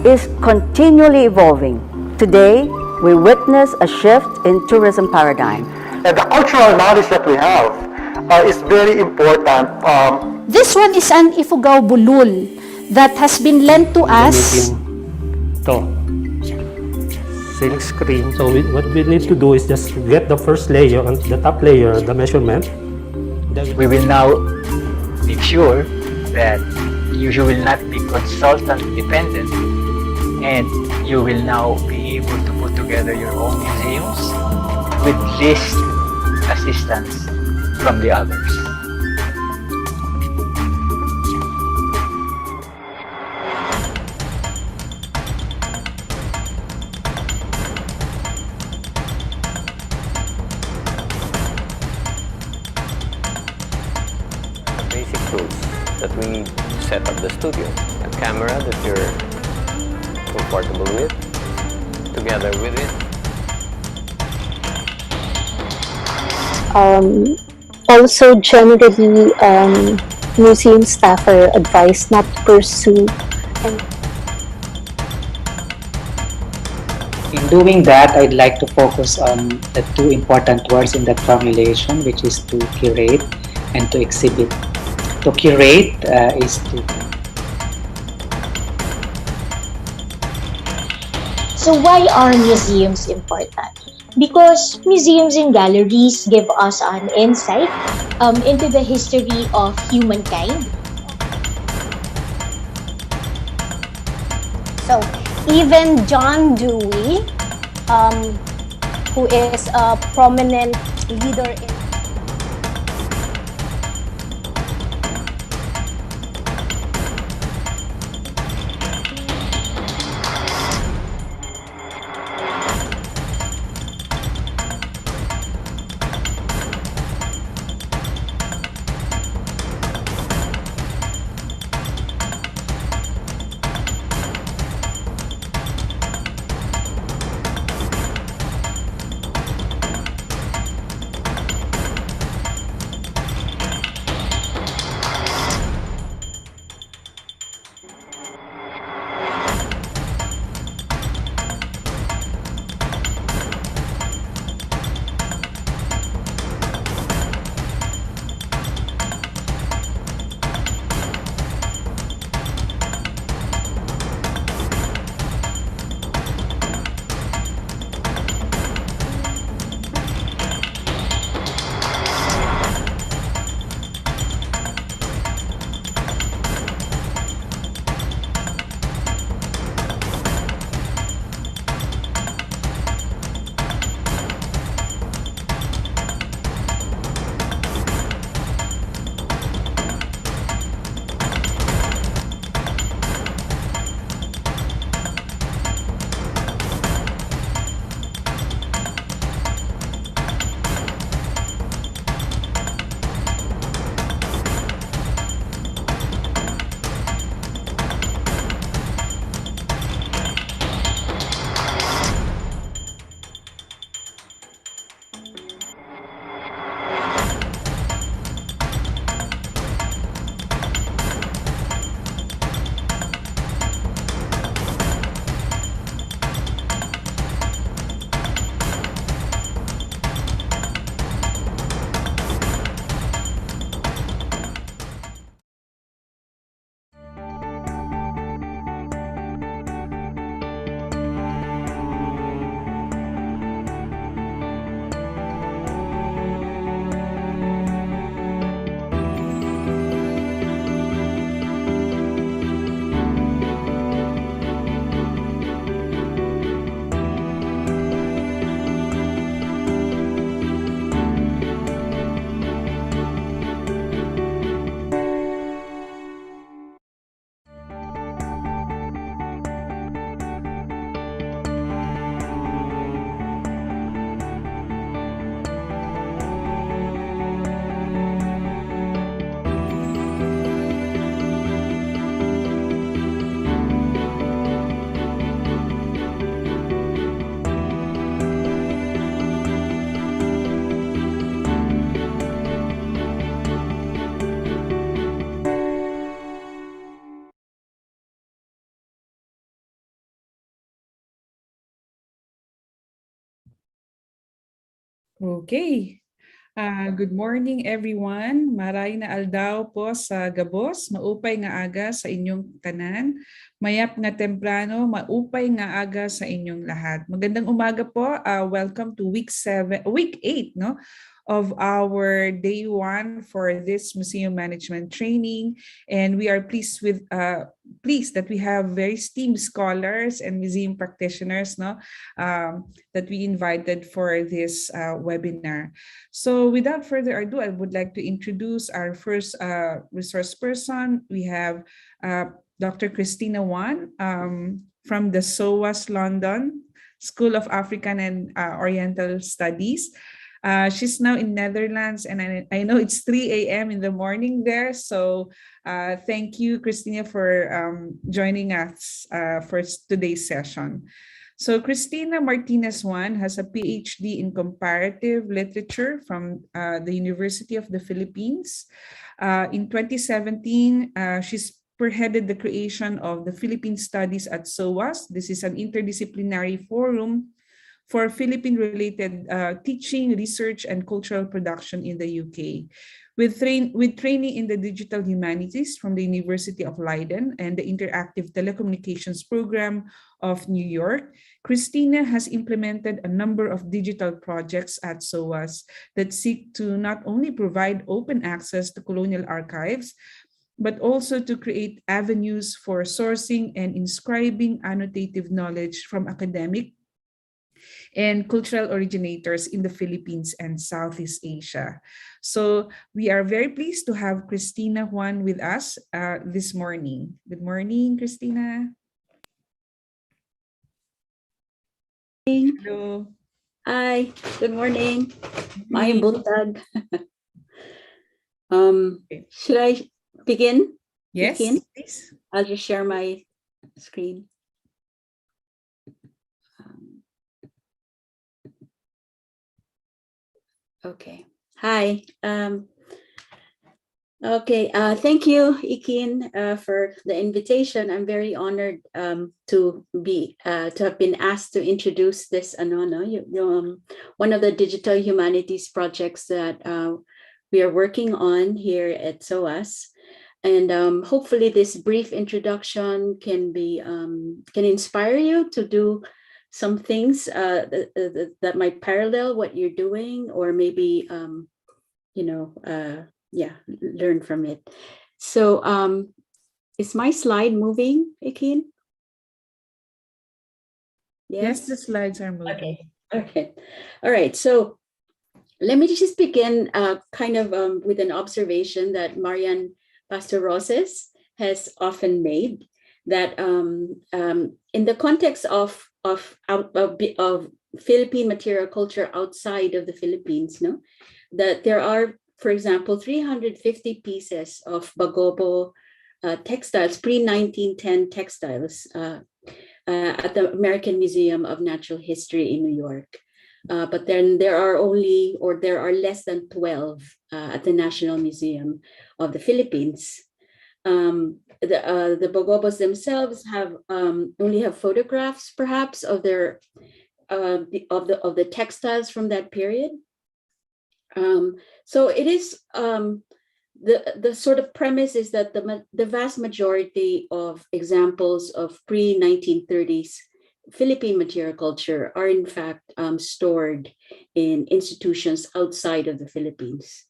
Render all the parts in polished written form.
is continually evolving. Today, we witness a shift in tourism paradigm. And the cultural knowledge that we have is very important. This one is an Ifugao Bulul that has been lent to us. Silk screen. So what we need to do is just get the first layer, and the top layer, the measurement. We will now make sure that you will not be consultant dependent, and you will now be able to put together your own museums with least assistance from the others. Basic tools that we need to set up the studio. A camera that you're comfortable with, together with it. Also, generally, museum staff are advised not to pursue. In doing that, I'd like to focus on the two important words in that formulation, which is to curate and to exhibit. To curate is to... So why are museums important? Because museums and galleries give us an insight into the history of humankind. So even John Dewey, who is a prominent leader in Okay. Good morning everyone. Maray na aldaw po sa gabos, maupay nga aga sa inyong tanan. Mayap nga temprano, maupay nga aga sa inyong lahat. Magandang umaga po. Welcome to week 8, no? Of our day 1 for this museum management training, and we are pleased that we have very esteemed scholars and museum practitioners, no, that we invited for this webinar. So without further ado, I would like to introduce our first resource person. We have Dr. Cristina Juan from the SOAS London School of African and Oriental Studies. She's now in Netherlands, and I know it's 3 a.m. in the morning there. So thank you, Cristina, for joining us for today's session. So Cristina Martinez Juan has a PhD in comparative literature from the University of the Philippines. In 2017, she's spearheaded the creation of the Philippine Studies at SOAS. This is an interdisciplinary forum for Philippine-related teaching, research, and cultural production in the UK. With training in the digital humanities from the University of Leiden and the Interactive Telecommunications Program of New York, Cristina has implemented a number of digital projects at SOAS that seek to not only provide open access to colonial archives, but also to create avenues for sourcing and inscribing annotative knowledge from academic and cultural originators in the Philippines and Southeast Asia. So we are very pleased to have Cristina Juan with us this morning. Good morning, Cristina. Hello. Hi, good morning. Mayang buntag. Should I begin? Yes, please. I'll just share my screen. Okay. Hi. Thank you, Ikin, for the invitation. I'm very honored to have been asked to introduce this one of the digital humanities projects that we are working on here at SOAS. And hopefully this brief introduction can inspire you to do some things that might parallel what you're doing, or maybe learn from it. So is my slide moving, Ikin? Yes, the slides are moving. Okay. All right. So let me just begin with an observation that Marian Pastor-Roses has often made, that in the context of Philippine material culture outside of the Philippines, that there are, for example, 350 pieces of Bagobo textiles, pre-1910 textiles at the American Museum of Natural History in New York. But then there are less than 12 at the National Museum of the Philippines. The Bagobos themselves only have photographs, perhaps, of their of the textiles from that period. So it is the sort of premise is that the vast majority of examples of pre-1930s Philippine material culture are in fact stored in institutions outside of the Philippines.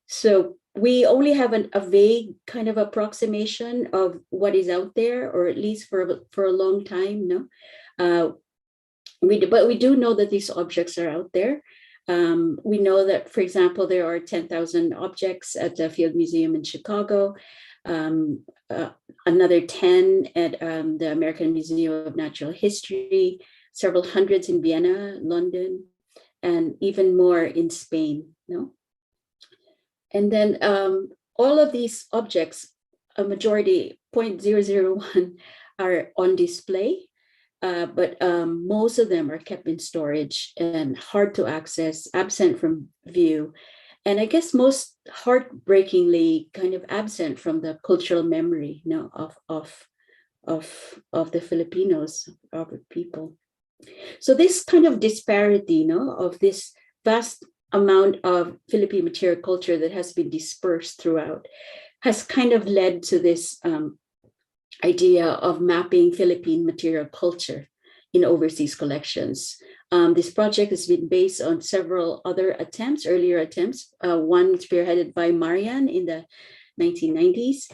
So we only have a vague kind of approximation of what is out there, or at least for a long time. But we do know that these objects are out there. We know that, for example, there are 10,000 objects at the Field Museum in Chicago, another 10 at the American Museum of Natural History, several hundreds in Vienna, London, and even more in Spain. And then all of these objects, a majority, 0.001, are on display. But most of them are kept in storage and hard to access, absent from view, and I guess most heartbreakingly kind of absent from the cultural memory, of the Filipinos, of the people. So this kind of disparity, of this vast amount of Philippine material culture that has been dispersed throughout has kind of led to this idea of mapping Philippine material culture in overseas collections. This project has been based on several other attempts, earlier attempts, one spearheaded by Marian in the 1990s.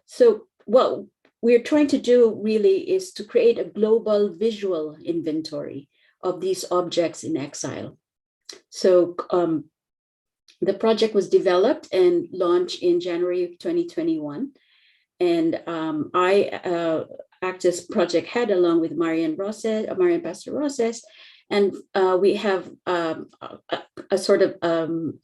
So what we're trying to do really is to create a global visual inventory of these objects in exile. So the project was developed and launched in January of 2021. And I act as project head along with Marian Pastor Roses. And we have a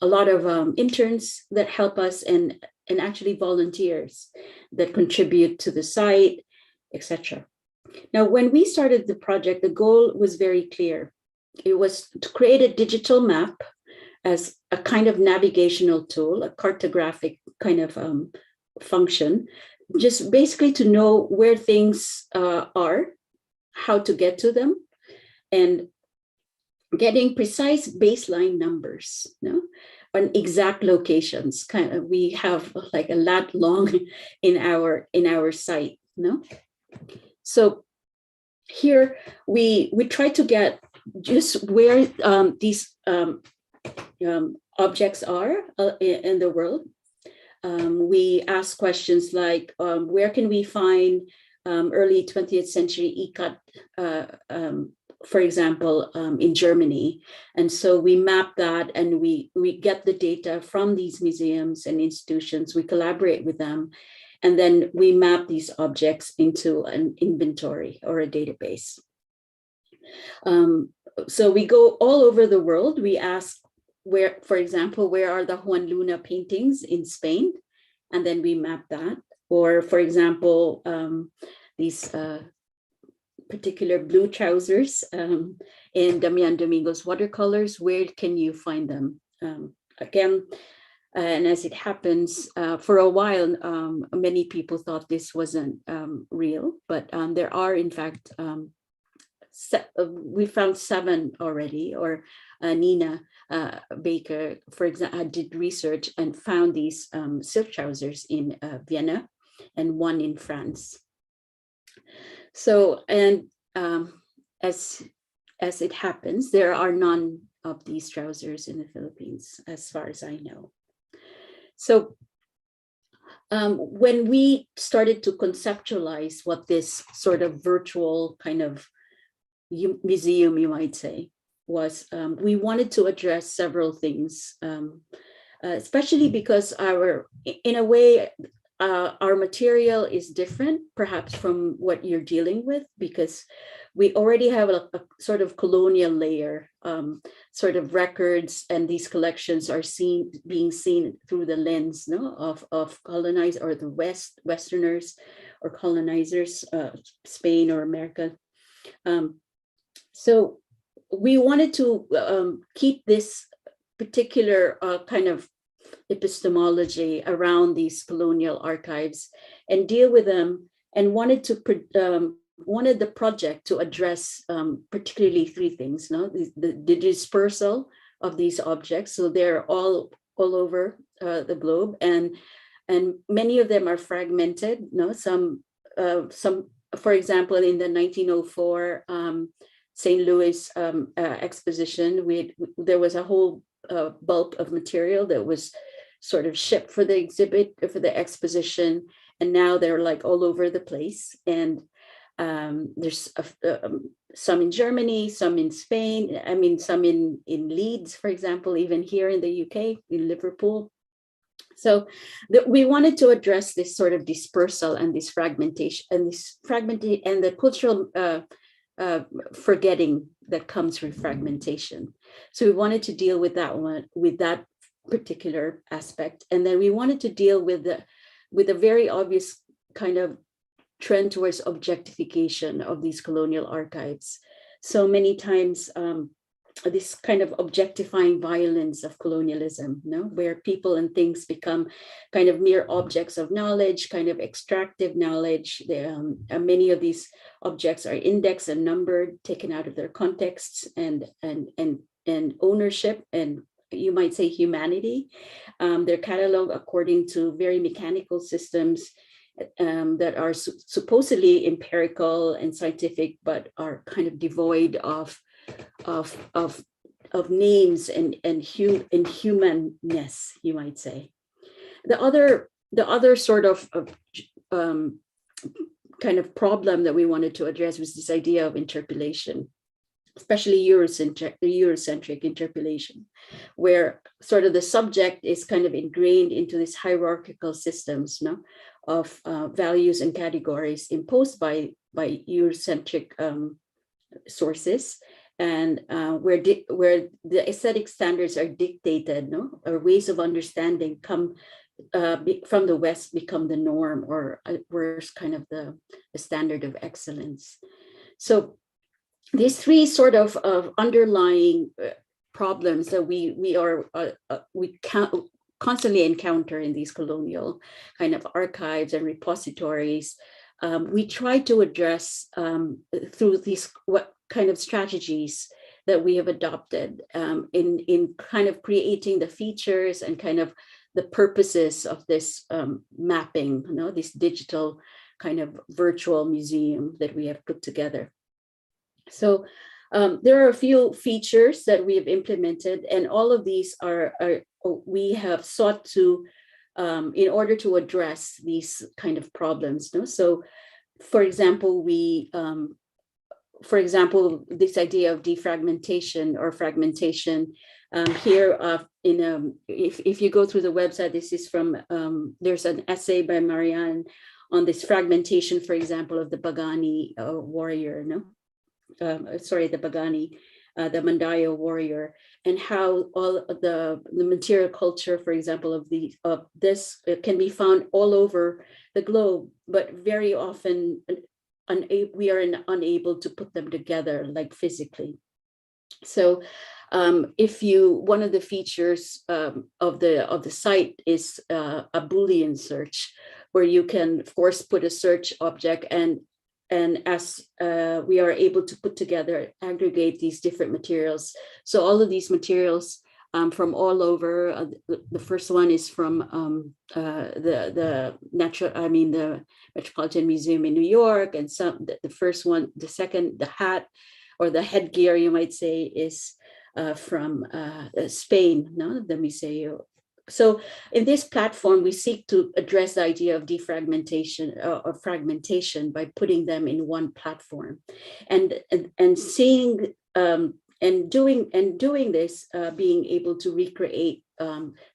lot of interns that help us and actually volunteers that contribute to the site, etc. Now, when we started the project, the goal was very clear. It was to create a digital map as a kind of navigational tool, a cartographic kind of function, just basically to know where things are, how to get to them, and getting precise baseline numbers, on exact locations. We have like a lat long in our site, So here we try to get just where these objects are in the world. We ask questions like, where can we find early 20th century ikat, for example, in Germany? And so we map that and we get the data from these museums and institutions, we collaborate with them, and then we map these objects into an inventory or a database. So we go all over the world. We ask where, for example, where are the Juan Luna paintings in Spain? And then we map that. Or for example, these particular blue trousers in Damian Domingo's watercolors, where can you find them? Again, and as it happens, for a while, many people thought this wasn't real, but there are in fact, we found 7 already, or Nina Baker, for example, did research and found these silk trousers in Vienna and 1 in France. So, and as it happens, there are none of these trousers in the Philippines, as far as I know. So when we started to conceptualize what this sort of virtual kind of museum, you might say, was, we wanted to address several things, especially because in a way, our material is different, perhaps from what you're dealing with, because we already have a sort of colonial layer, sort of records, and these collections are being seen through the lens of colonized, or the Westerners or colonizers, Spain or America. So we wanted to keep this particular kind of epistemology around these colonial archives and deal with them, and wanted the project to address particularly 3 things: the dispersal of these objects, so they're all over the globe, and many of them are fragmented. Some, for example, in the 1904 St. Louis exposition, there was a whole bulk of material that was sort of shipped for the exhibit, for the exposition, and now they're like all over the place. And there's some in Germany, some in Spain, some in Leeds, for example, even here in the UK, in Liverpool. So we wanted to address this sort of dispersal and this fragmentation, and the cultural forgetting that comes with fragmentation. So we wanted to deal with that one, with that particular aspect, and then we wanted to deal with a very obvious kind of trend towards objectification of these colonial archives. So many times, this kind of objectifying violence of colonialism, where people and things become kind of mere objects of knowledge, kind of extractive knowledge. Many of these objects are indexed and numbered, taken out of their contexts, and ownership and, you might say, humanity. They're cataloged according to very mechanical systems that are supposedly empirical and scientific, but are kind of devoid of names and humanness, you might say. The other sort of kind of problem that we wanted to address was this idea of interpolation, especially Eurocentric interpolation, where sort of the subject is kind of ingrained into this hierarchical systems, no, of values and categories imposed by Eurocentric sources, and where the aesthetic standards are dictated, no, or ways of understanding come from the West become the norm, or worse, kind of the standard of excellence. So these three sort of underlying problems that we constantly encounter in these colonial kind of archives and repositories, we try to address through these what kind of strategies that we have adopted in kind of creating the features and kind of the purposes of this mapping, you know, this digital kind of virtual museum that we have put together. So there are a few features that we have implemented, and all of these we have sought to, in order to address these kind of problems. No? So, for example, this idea of defragmentation or fragmentation. Here, if you go through the website, this is from, there's an essay by Marianne on this fragmentation, for example, of the Bagani warrior, no? The Bagani, the Mandayo warrior, and how all of the material culture, for example, of this can be found all over the globe, but very often we are unable to put them together, like physically. So one of the features of the site is a Boolean search, where you can, of course, put a search object, and as we are able to put together, aggregate these different materials. So all of these materials from all over. The first one is from the Metropolitan Museum in New York, and the first one, the second, the hat or the headgear, you might say, is from Spain, no, the Museo. So in this platform, we seek to address the idea of defragmentation or fragmentation by putting them in one platform, and seeing and doing this, being able to recreate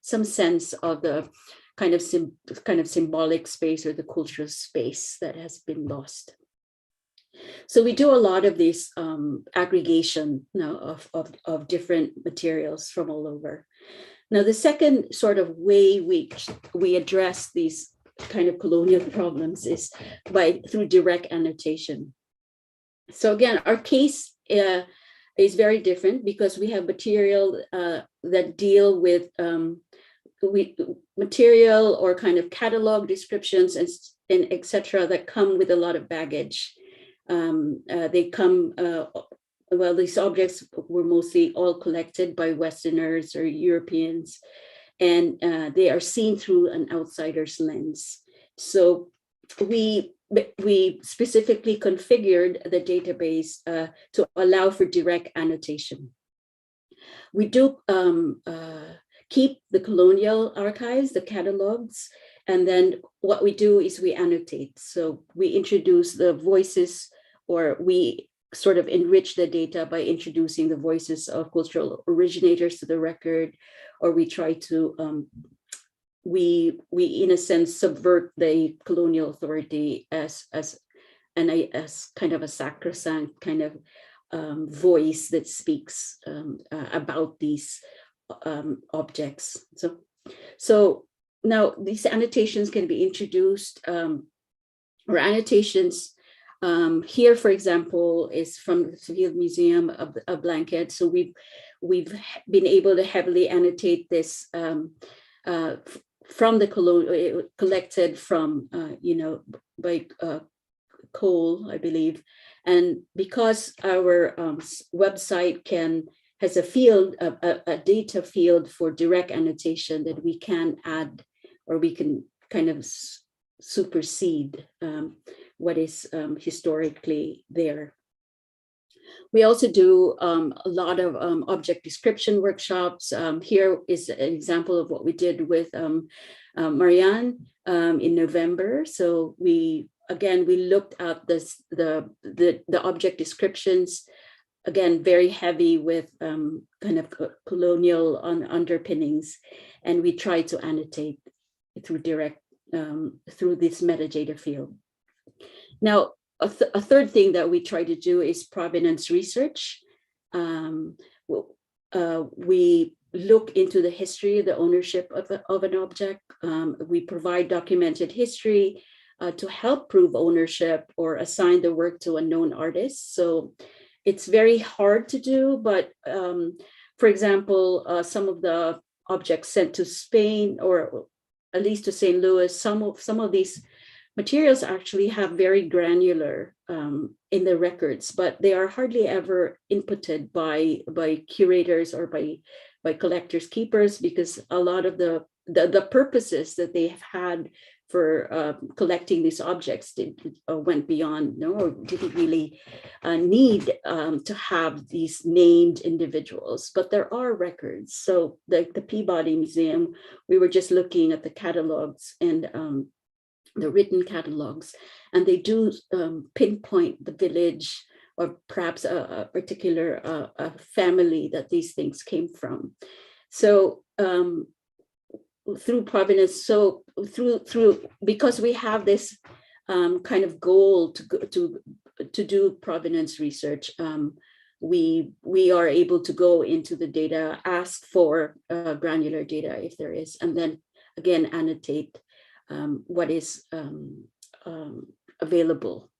some sense of the kind of symbolic space or the cultural space that has been lost. So we do a lot of this aggregation now of different materials from all over. Now, the second sort of way we address these kind of colonial problems is through direct annotation. So again, our case is very different because we have material that deal with material or kind of catalog descriptions and etc. that come with a lot of baggage. They come, well, these objects were mostly all collected by Westerners or Europeans, and they are seen through an outsider's lens. So we specifically configured the database to allow for direct annotation. We do keep the colonial archives, the catalogs, and then what we do is we annotate. So we introduce the voices, or we sort of enrich the data by introducing the voices of cultural originators to the record, or we try to, we in a sense subvert the colonial authority as kind of a sacrosanct kind of voice that speaks about these objects. So now these annotations can be introduced, or annotations here, for example, is from the Field Museum of a blanket. So we've been able to heavily annotate this from the collected from by Cole, I believe, and because our website can has a field, a data field for direct annotation that we can add, or we can kind of supersede what is historically there. We also do a lot of object description workshops. Here is an example of what we did with Marianne in November. So we looked at the object descriptions, again, very heavy with kind of colonial underpinnings, and we tried to annotate through through this metadata field. Now, a third thing that we try to do is provenance research. We look into the history, the ownership of an object. We provide documented history to help prove ownership or assign the work to a known artist. So it's very hard to do, but for example, some of the objects sent to Spain, or at least to St. Louis, some of these materials actually have very granular in the records, but they are hardly ever inputted by curators or by collectors, keepers, because a lot of the purposes that they have had for collecting these objects went beyond, or didn't really need to have these named individuals, but there are records. So the Peabody Museum, we were just looking at the catalogs and the written catalogs, and they do pinpoint the village or perhaps a particular family that these things came from. So through provenance, so through because we have this kind of goal to do provenance research, we are able to go into the data, ask for granular data if there is, and then again annotate what is available.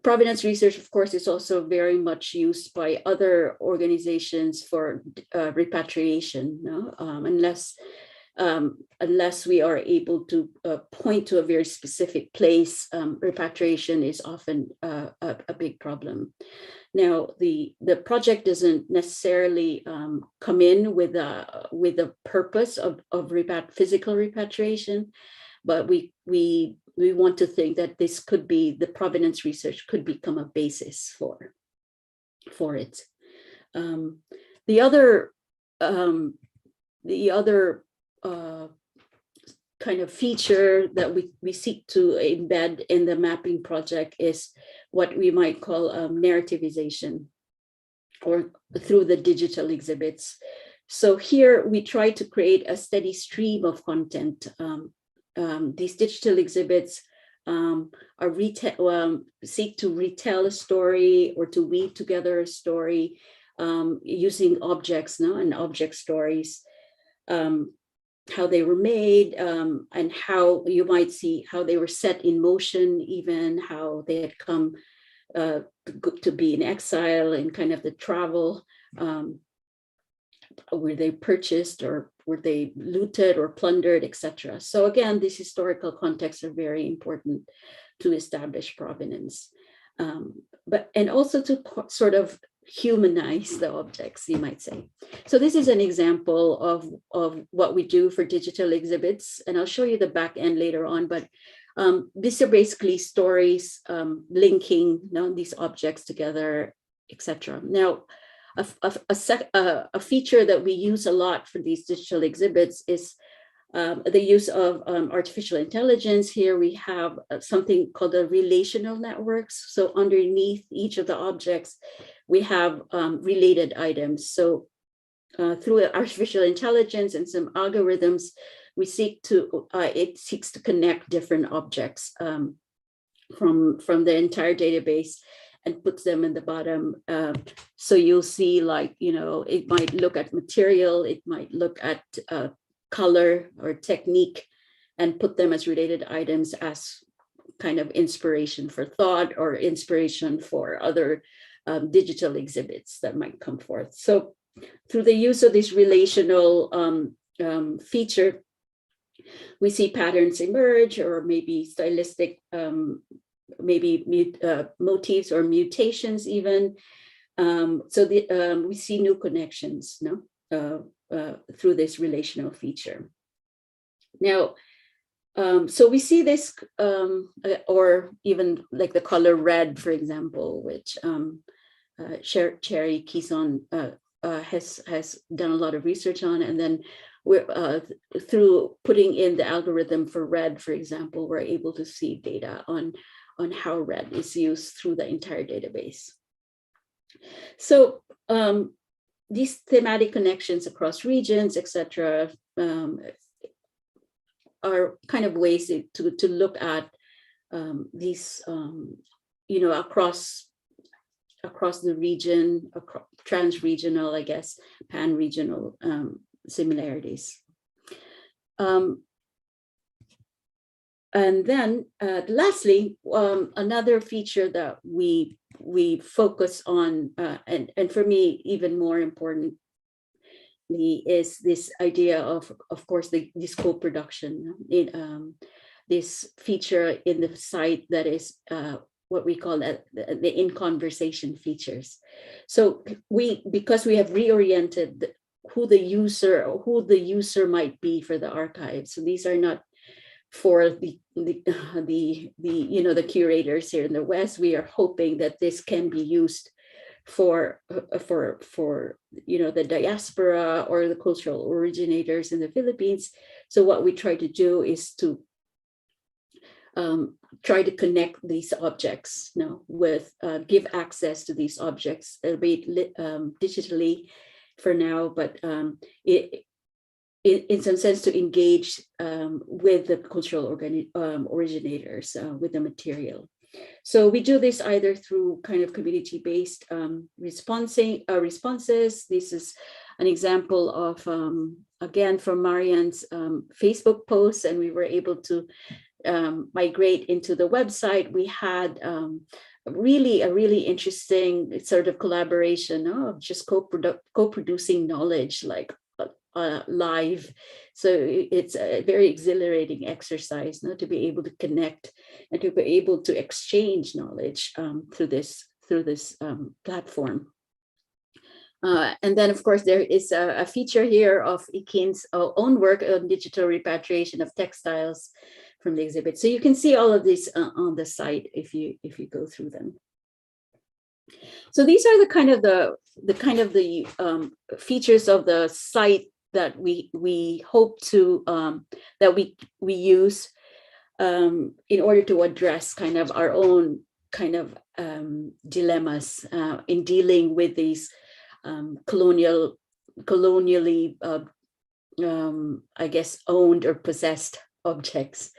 Provenance research, of course, is also very much used by other organizations for repatriation. No? Unless we are able to point to a very specific place, repatriation is often a big problem. Now, the project doesn't necessarily come in with a purpose of physical repatriation, but we want to think that this could be, the provenance research could become a basis for it. The other kind of feature that we seek to embed in the mapping project is what we might call narrativization, or through the digital exhibits. So here we try to create a steady stream of content. These digital exhibits seek to retell a story or to weave together a story using objects, and object stories, how they were made, and how you might see how they were set in motion, even how they had come to be in exile, and kind of the travel. Were they purchased, or were they looted or plundered, etc. So again, these historical contexts are very important to establish provenance, and also to sort of humanize the objects, you might say. So this is an example of what we do for digital exhibits, and I'll show you the back end later on, but these are basically stories linking these objects together, etc. Now, a feature that we use a lot for these digital exhibits is the use of artificial intelligence. Here we have something called the relational networks. So underneath each of the objects, we have related items. So through artificial intelligence and some algorithms, we it seeks to connect different objects from the entire database and puts them in the bottom. So you'll see, like, it might look at material, it might look at color or technique, and put them as related items as kind of inspiration for thought or inspiration for other digital exhibits that might come forth. So through the use of this relational feature, we see patterns emerge, or maybe stylistic maybe motifs or mutations even. We see new connections, through this relational feature. Now, so we see this, or even like the color red, for example, which Cherry Kison has done a lot of research on, and then we're through putting in the algorithm for red, for example, we're able to see data on how red is used through the entire database. So these thematic connections across regions, etc., are kind of ways to look at these, across the region, trans-regional, I guess, pan-regional similarities. And then lastly, another feature that we focus on, and for me, even more importantly, is this idea of course, this co-production, this feature in the site that is what we call the in-conversation features. So because we have reoriented who the user might be for the archive. So these are not for the curators here in the West. We are hoping that this can be used for the diaspora or the cultural originators in the Philippines. So what we try to do is to try to connect these objects with give access to these objects digitally for now, but in some sense to engage with the cultural originators with the material. So we do this either through kind of community-based responses. This is an example of, again, from Marianne's Facebook post, and we were able to migrate into the website. We had a really interesting sort of collaboration of just co-producing knowledge, like live. So it's a very exhilarating exercise to be able to connect and to be able to exchange knowledge through this platform. And then, of course, there is a feature here of Ikin's own work on digital repatriation of textiles from the exhibit. So you can see all of this on the site if you go through them. So these are the kind of the features of the site that we hope to that we use in order to address kind of our own kind of dilemmas in dealing with these colonially I guess owned or possessed objects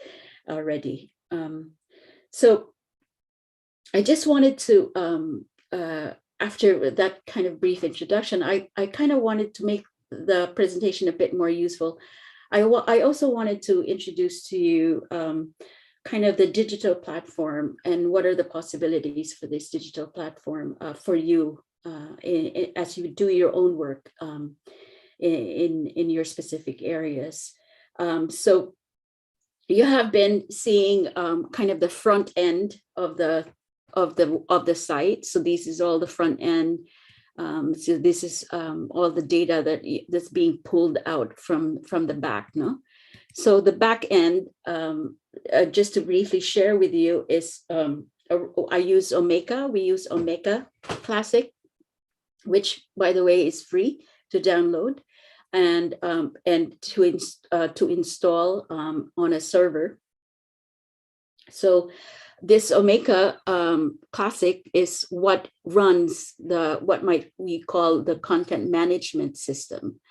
already. So I just wanted to after that kind of brief introduction, I kind of wanted to make the presentation a bit more useful. I also wanted to introduce to you kind of the digital platform and what are the possibilities for this digital platform for you as you do your own work in your specific areas. So you have been seeing kind of the front end of the site. So this is all the front end. So this is all the data that's being pulled out from the back. So the back end, just to briefly share with you, is I use Omeka. We use Omeka Classic, which, by the way, is free to download and to install on a server. So this Omeka Classic is what runs what might we call the content management system,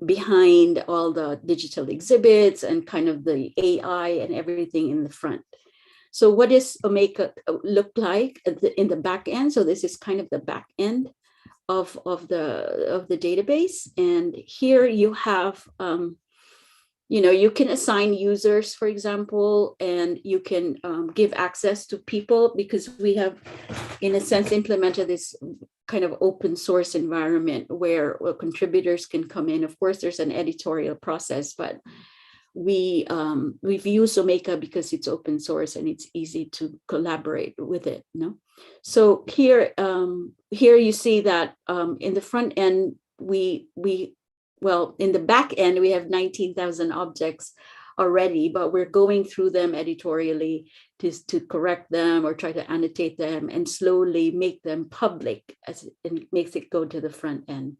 behind all the digital exhibits and kind of the AI and everything in the front. So what does Omeka look like in the back end? So this is kind of the back end of the database, and here you have you can assign users, for example, and you can give access to people, because we have, in a sense, implemented this kind of open source environment where contributors can come in. Of course, there's an editorial process, but we've used Omeka because it's open source and it's easy to collaborate with it. No, so here you see that in the front end well, in the back end we have 19,000 objects already, but we're going through them editorially to correct them or try to annotate them and slowly make them public as it makes it go to the front end.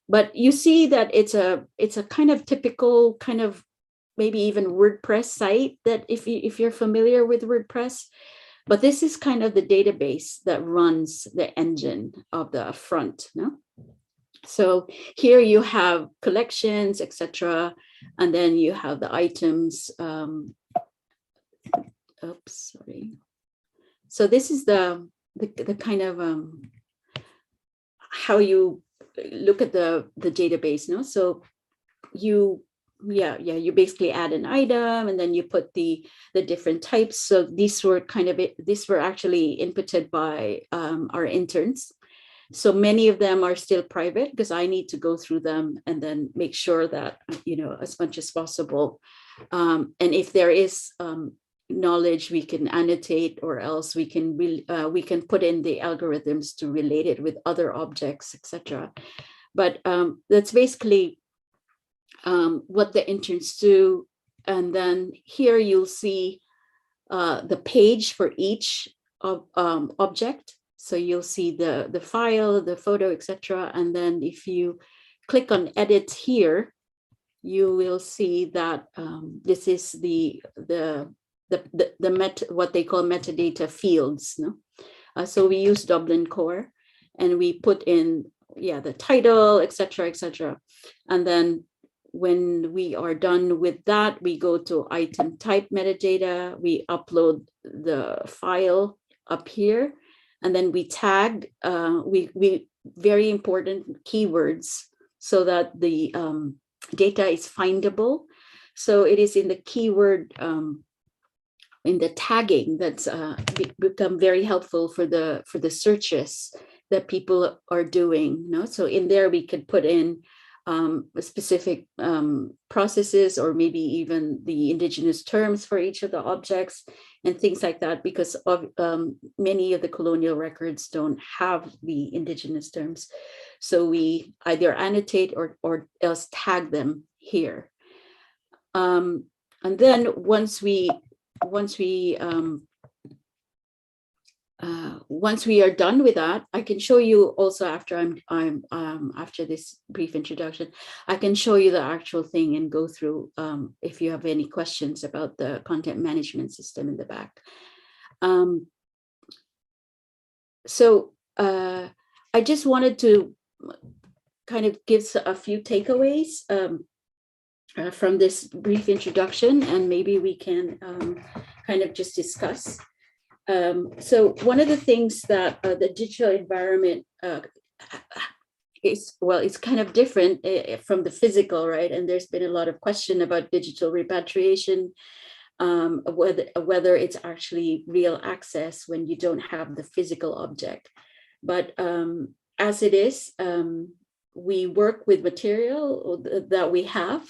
But you see that it's a kind of typical kind of maybe even WordPress site that if you're familiar with WordPress, but this is kind of the database that runs the engine of the front. No? So here you have collections, etc., and then you have the items. Oops, sorry. So this is the kind of how you look at the database. No, so you basically add an item and then you put the different types. So these were actually inputted by our interns. So many of them are still private because I need to go through them and then make sure that, as much as possible. And if there is knowledge we can annotate, or else we can put in the algorithms to relate it with other objects, etc. But that's basically what the interns do. And then here you'll see the page for each object. So you'll see the file, the photo, etc. And then if you click on edit here, you will see that this is what they call metadata fields. No? So we use Dublin Core, and we put in the title, etc., etc. And then when we are done with that, we go to item type metadata. We upload the file up here, and then we tag we very important keywords so that the data is findable. So it is in the keyword in the tagging that's become very helpful for the searches that people are doing. No, so in there we could put in specific processes, or maybe even the indigenous terms for each of the objects and things like that, because of many of the colonial records don't have the indigenous terms. So we either annotate or else tag them here. And then once we are done with that, I can show you also after after this brief introduction, I can show you the actual thing and go through if you have any questions about the content management system in the back. So I just wanted to kind of give a few takeaways from this brief introduction, and maybe we can kind of just discuss. So one of the things that the digital environment it's kind of different from the physical, right? And there's been a lot of question about digital repatriation, whether it's actually real access when you don't have the physical object. But as it is, we work with material that we have.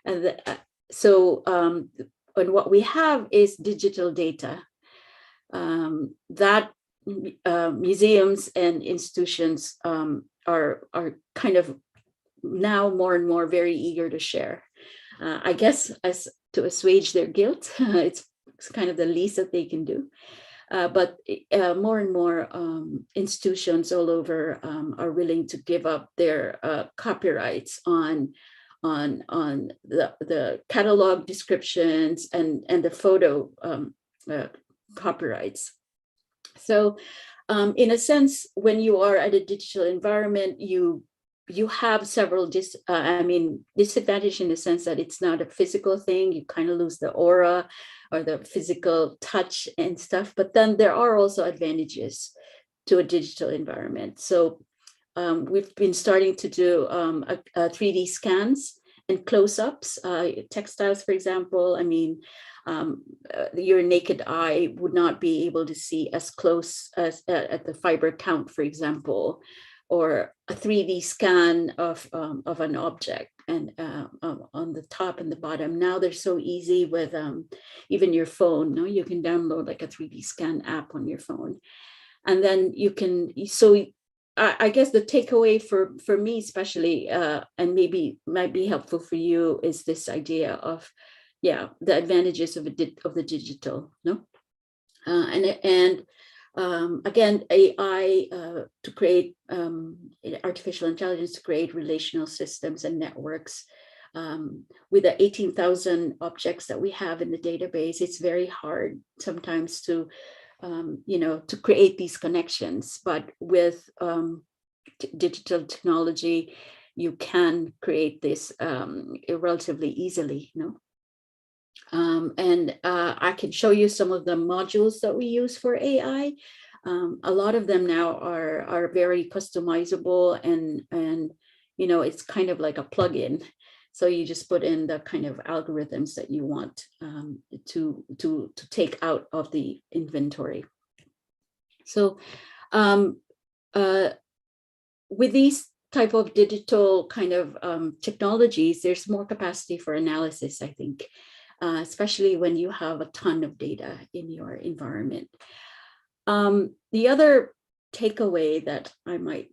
And and what we have is digital data. That museums and institutions are kind of now more and more very eager to share. I guess as to assuage their guilt, it's kind of the least that they can do. But more and more institutions all over are willing to give up their copyrights on the catalog descriptions and the photo copyrights. So in a sense, when you are at a digital environment, you have several disadvantages in the sense that it's not a physical thing. You kind of lose the aura or the physical touch and stuff. But then there are also advantages to a digital environment. So we've been starting to do 3D scans and close-ups, textiles, for example. I mean, your naked eye would not be able to see as close as at the fiber count, for example, or a 3D scan of an object. and on the top and the bottom. Now they're so easy with even your phone. No, you can download like a 3D scan app on your phone, and then you can. So I guess the takeaway for me especially, and maybe might be helpful for you, is this idea of, yeah, the advantages of the digital. No, and again, AI to create artificial intelligence to create relational systems and networks. With the 18,000 objects that we have in the database, it's very hard sometimes to, to create these connections. But with digital technology, you can create this relatively easily, and I can show you some of the modules that we use for AI. A lot of them now are very customizable, and it's kind of like a plugin. So you just put in the kind of algorithms that you want to take out of the inventory. So with these type of digital kind of technologies, there's more capacity for analysis, I think. Especially when you have a ton of data in your environment. The other takeaway that I might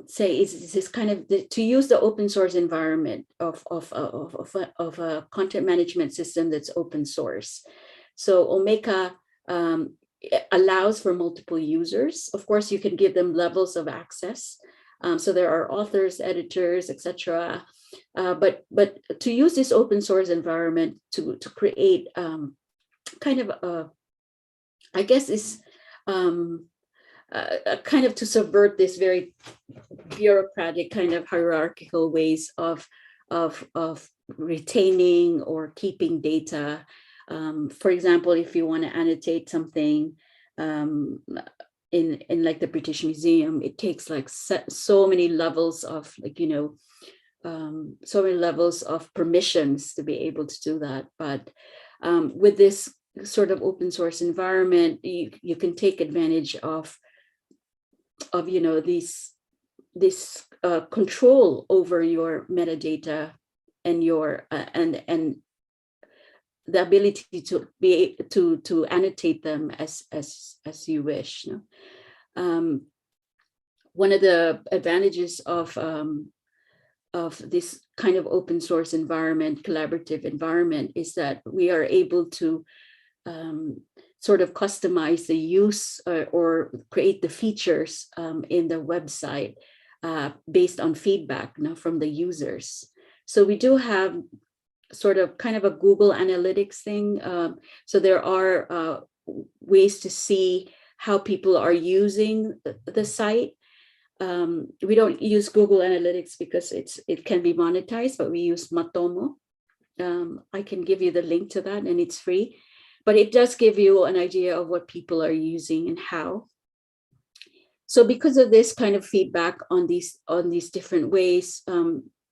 say is this kind of to use the open source environment of a content management system that's open source. So Omeka allows for multiple users. Of course, you can give them levels of access. So there are authors, editors, etc. But to use this open source environment to create kind of I guess is kind of to subvert this very bureaucratic kind of hierarchical ways of retaining or keeping data. For example, if you want to annotate something in like the British Museum, it takes like so many levels of so many levels of permissions to be able to do that. But with this sort of open source environment, you can take advantage of this control over your metadata and your and the ability to be to annotate them as you wish. One of the advantages of this kind of open source environment, collaborative environment, is that we are able to sort of customize the use or create the features in the website based on feedback from the users. So we do have sort of kind of a Google Analytics thing. So there are ways to see how people are using the site. We don't use Google Analytics because it can be monetized, but we use Matomo. I can give you the link to that, and it's free, but it does give you an idea of what people are using and how. So because of this kind of feedback on these different ways,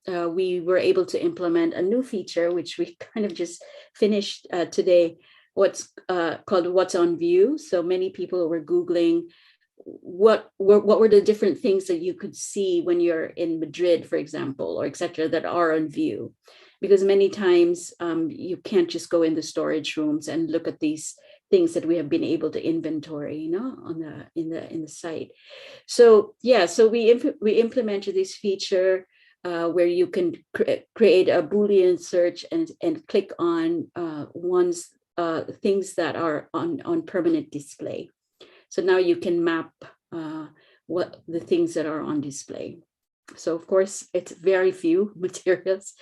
we were able to implement a new feature, which we kind of just finished today, what's called What's on View. So many people were Googling what were the different things that you could see when you're in Madrid, for example, or etc., that are on view. Because many times you can't just go in the storage rooms and look at these things that we have been able to inventory, in the site. So yeah, so we implemented this feature where you can create a Boolean search and click on things that are on permanent display. So now you can map what the things that are on display. So of course, it's very few materials.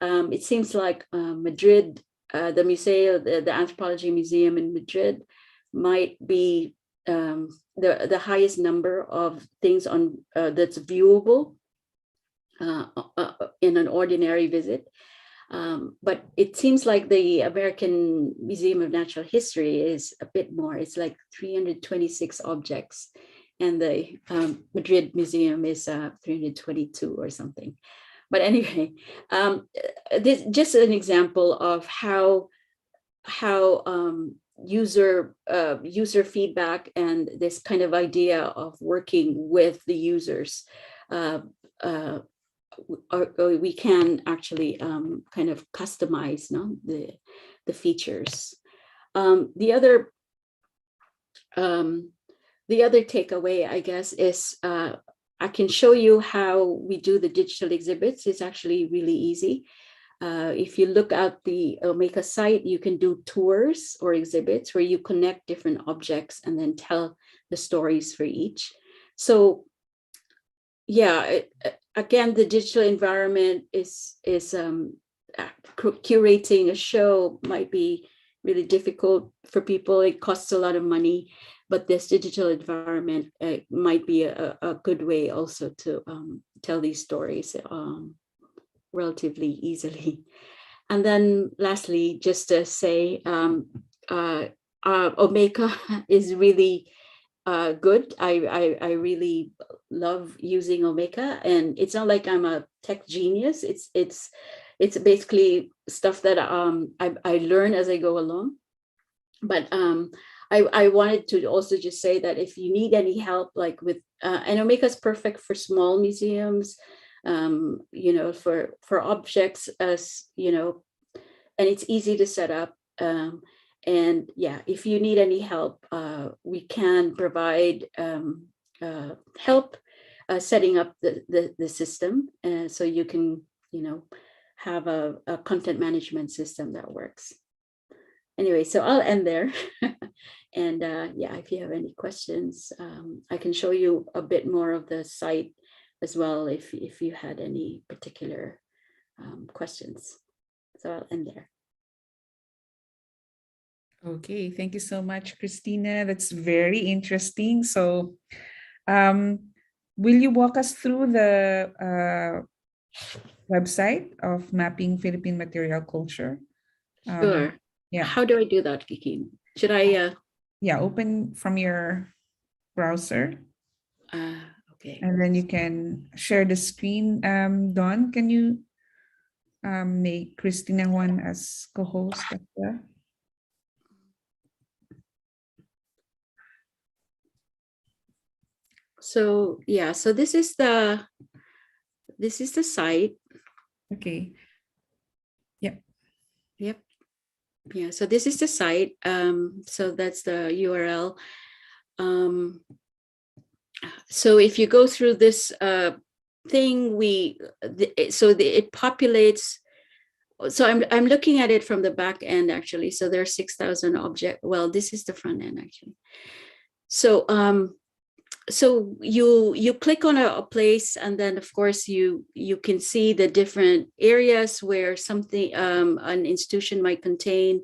It seems like Madrid, the Museo, the Anthropology Museum in Madrid might be the highest number of things on that's viewable in an ordinary visit. But it seems like the American Museum of Natural History is a bit more. It's like 326 objects, and the Madrid Museum is 322 or something. But anyway, this just an example of how user feedback and this kind of idea of working with the users or we can actually kind of customize, the features. The other takeaway, I guess, is I can show you how we do the digital exhibits. It's actually really easy. If you look at the Omeka site, you can do tours or exhibits where you connect different objects and then tell the stories for each. So yeah, again, the digital environment is curating a show might be really difficult for people. It costs a lot of money, but this digital environment might be a good way also to tell these stories relatively easily. And then lastly, just to say, Omeka is really good. I really love using Omeka, and it's not like I'm a tech genius. It's basically stuff that I learn as I go along. But I wanted to also just say that if you need any help, like with and Omeka is perfect for small museums, for objects, as and it's easy to set up. And yeah, if you need any help, we can provide help setting up the system, so you can have a content management system that works. Anyway, so I'll end there. And yeah, if you have any questions, I can show you a bit more of the site as well if you had any particular questions. So I'll end there. Okay, thank you so much, Cristina. That's very interesting. So will you walk us through the website of Mapping Philippine Material Culture? Sure. Yeah. How do I do that, Kiki? Should I? Yeah, open from your browser. Okay. And then you can share the screen. Dawn, can you make Cristina Juan as co-host of the? So yeah, so this is the site. Okay. Yep. Yep. Yeah, so this is the site. So that's the URL. So if you go through this thing, it populates. So I'm looking at it from the back end actually. So there are 6,000 objects. Well, this is the front end actually. So so you click on a place, and then of course you can see the different areas where something an institution might contain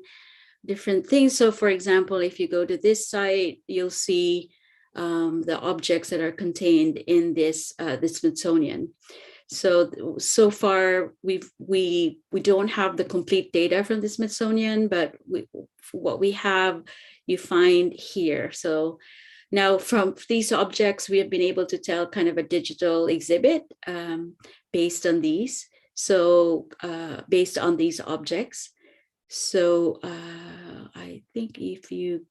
different things. So for example, if you go to this site, you'll see the objects that are contained in this the Smithsonian. So far we don't have the complete data from the Smithsonian, but what we have you find here. So now, from these objects, we have been able to tell kind of a digital exhibit based on these. So based on these objects. So I think if you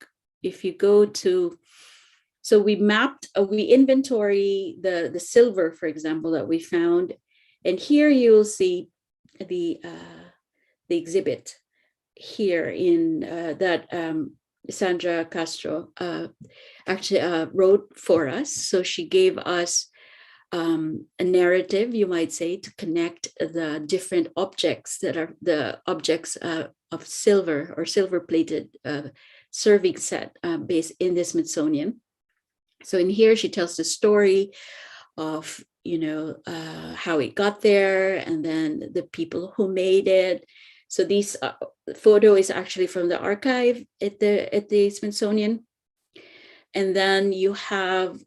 go to, so we mapped, we inventory the silver, for example, that we found, and here you'll see the exhibit here in that. Sandra Castro actually wrote for us. So she gave us a narrative, you might say, to connect the different objects that are the objects of silver or silver-plated serving set based in the Smithsonian. So in here, she tells the story of how it got there, and then the people who made it. So these photo is actually from the archive at the Smithsonian. And then you have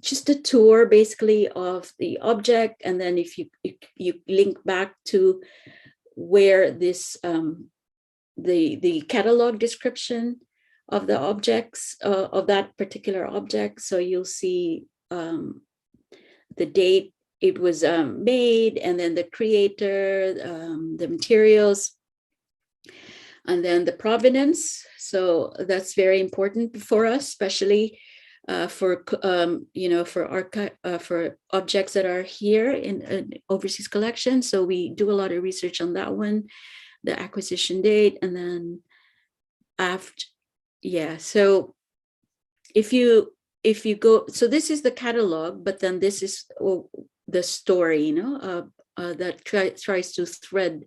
just a tour basically of the object. And then if you link back to where this, the catalog description of the objects, of that particular object. So you'll see the date it was made, and then the creator, the materials, and then the provenance. So that's very important for us, especially for objects that are here in overseas collection. So we do a lot of research on that one, the acquisition date, and then after, yeah. So if you go, so this is the catalog, but then this is the story, that tries to thread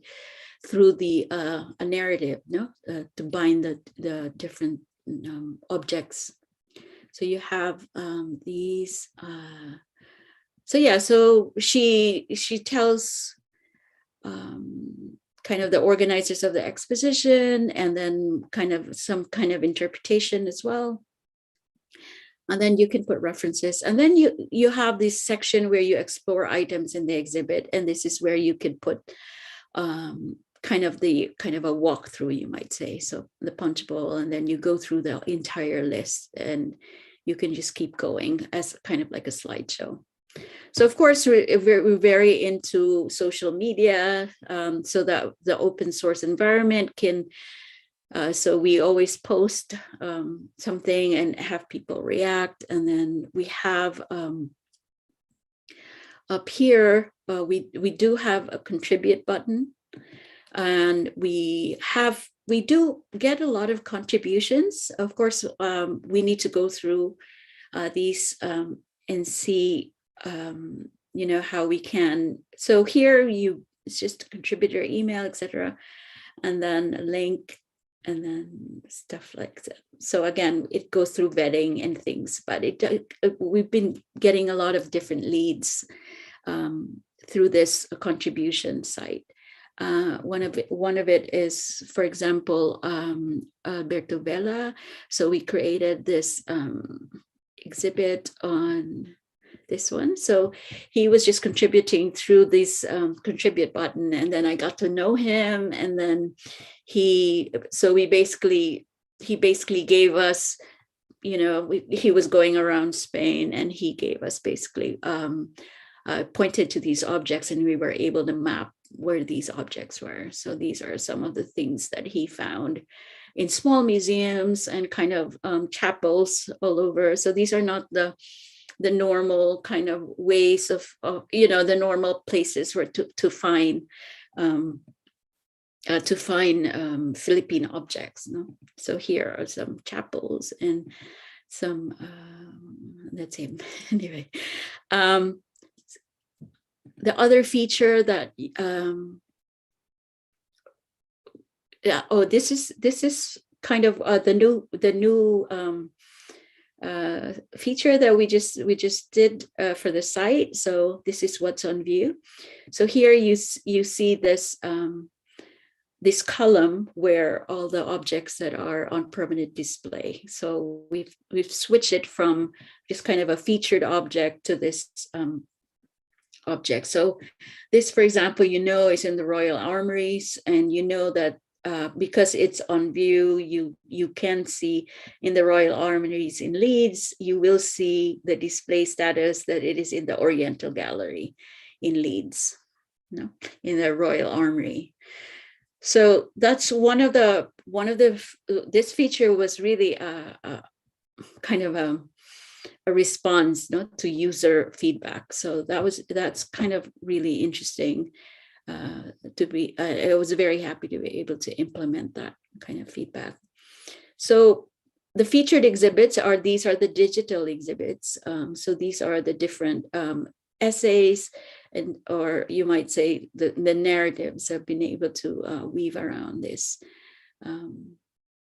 through the a narrative, to bind the different objects. So you have these. So yeah, so she tells kind of the organizers of the exposition, and then kind of some kind of interpretation as well. And then you can put references, and then you have this section where you explore items in the exhibit, and this is where you could put kind of a walkthrough, you might say. So the punch bowl, and then you go through the entire list, and you can just keep going as kind of like a slideshow. So of course, we're very into social media, so that the open source environment can, so we always post something and have people react. And then we have up here, we do have a contribute button, and we do get a lot of contributions. Of course, we need to go through these and see, how we can. So here it's just contributor email, etc., and then a link, and then stuff like that. So again, it goes through vetting and things, but we've been getting a lot of different leads through this contribution site. One of it is, for example, Alberto Vela. So we created this exhibit on this one. So he was just contributing through this contribute button, and then I got to know him, and then he basically gave us, he was going around Spain, and he gave us basically pointed to these objects, and we were able to map where these objects were. So these are some of the things that he found in small museums and kind of chapels all over. So these are not the normal kind of ways of the normal places where to find Philippine objects. So here are some chapels and some let's see. Anyway, the other feature that this is kind of the new feature that we just did for the site. So this is what's on view. So here you see this this column where all the objects that are on permanent display. So we've switched it from just kind of a featured object to this object. So this, for example, is in the Royal Armories, and that because it's on view, you can see in the Royal Armories in Leeds, you will see the display status that it is in the Oriental Gallery in Leeds, in the Royal Armory. So that's one of the this feature was really kind of a response to user feedback. So that's kind of really interesting. I was very happy to be able to implement that kind of feedback. So the featured exhibits these are the digital exhibits. So these are the different essays, or you might say the narratives have been able to weave around this.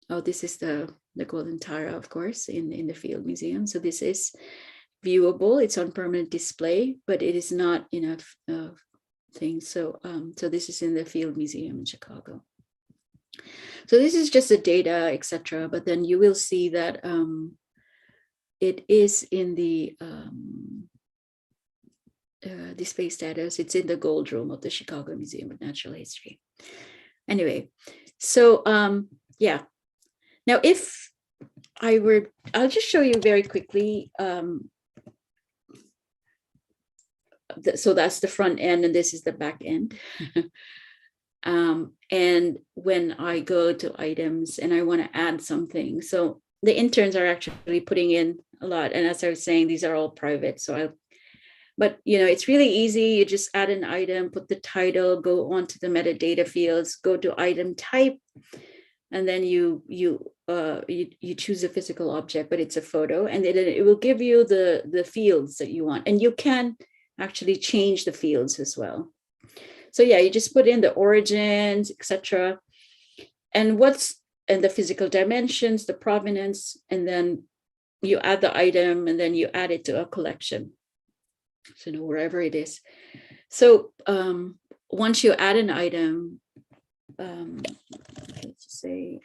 This is the Golden Tara, of course, in the Field Museum. So this is viewable. It's on permanent display, but it is not enough thing. So this is in the Field Museum in Chicago. So this is just the data, etc. But then you will see that it is in the display status. It's in the gold room of the Chicago Museum of Natural History. Anyway, so yeah. Now, if I'll just show you very quickly. So that's the front end, and this is the back end. And when I go to items and I want to add something, so the interns are actually putting in a lot. And as I was saying, these are all private. But it's really easy. You just add an item, put the title, go on to the metadata fields, go to item type, and then you choose a physical object, but it's a photo, and then it will give you the fields that you want, and you can actually change the fields as well. So yeah, you just put in the origins, etc., and the physical dimensions, the provenance, and then you add the item, and then you add it to a collection. So wherever it is. So once you add an item, let's say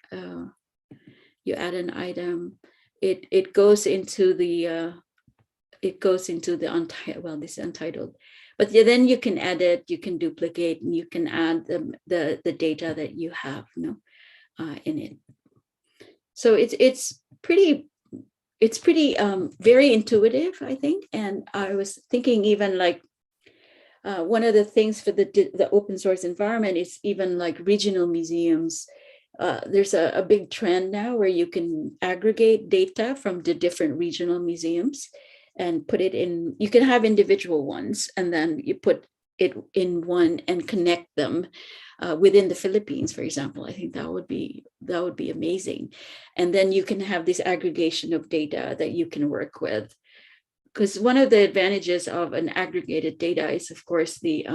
you add an item, it goes into the untitled. Well, this is untitled, but then you can edit, you can duplicate, and you can add the data that you have, in it. So it's pretty very intuitive, I think. And I was thinking even like one of the things for the open source environment is even like regional museums. There's a big trend now where you can aggregate data from the different regional museums and put it in. You can have individual ones, and then you put it in one and connect them within the Philippines, for example. I think that would be amazing. And then you can have this aggregation of data that you can work with. Because one of the advantages of an aggregated data is, of course, the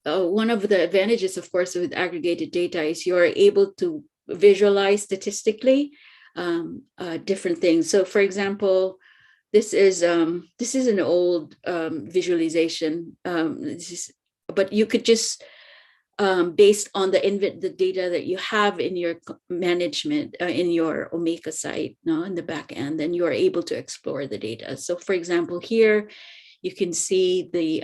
one of the advantages, of course, with aggregated data is you're able to visualize statistically different things. So, for example, this is an old visualization. But you could just based on the data that you have in your management in your Omeka site, in the back end, then you are able to explore the data. So, for example, here you can see the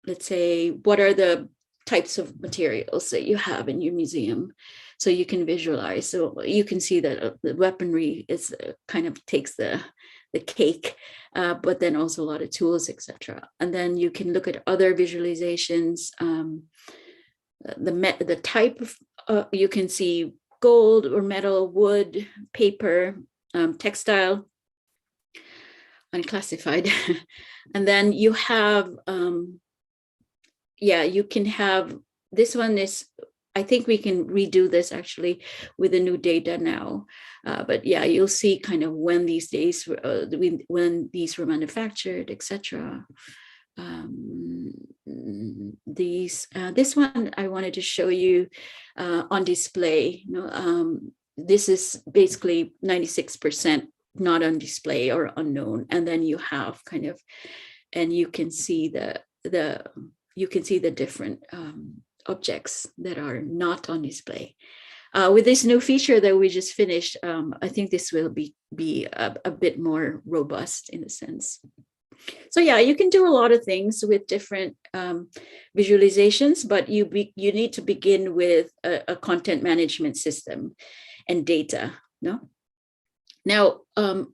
let's say, what are the types of materials that you have in your museum, so you can visualize. So you can see that the weaponry is kind of takes the cake, but then also a lot of tools, etc. And then you can look at other visualizations. The type of you can see gold or metal, wood, paper, textile, unclassified. And then you have you can have, this one is, I think we can redo this actually with the new data now. But yeah, you'll see kind of when these when these were manufactured, etc. This one I wanted to show you on display. This is basically 96% not on display or unknown, and then you have kind of, and you can see the different objects that are not on display. With this new feature that we just finished, I think this will be a bit more robust in a sense. So yeah, you can do a lot of things with different visualizations, but you need to begin with a content management system and data. No. Now, the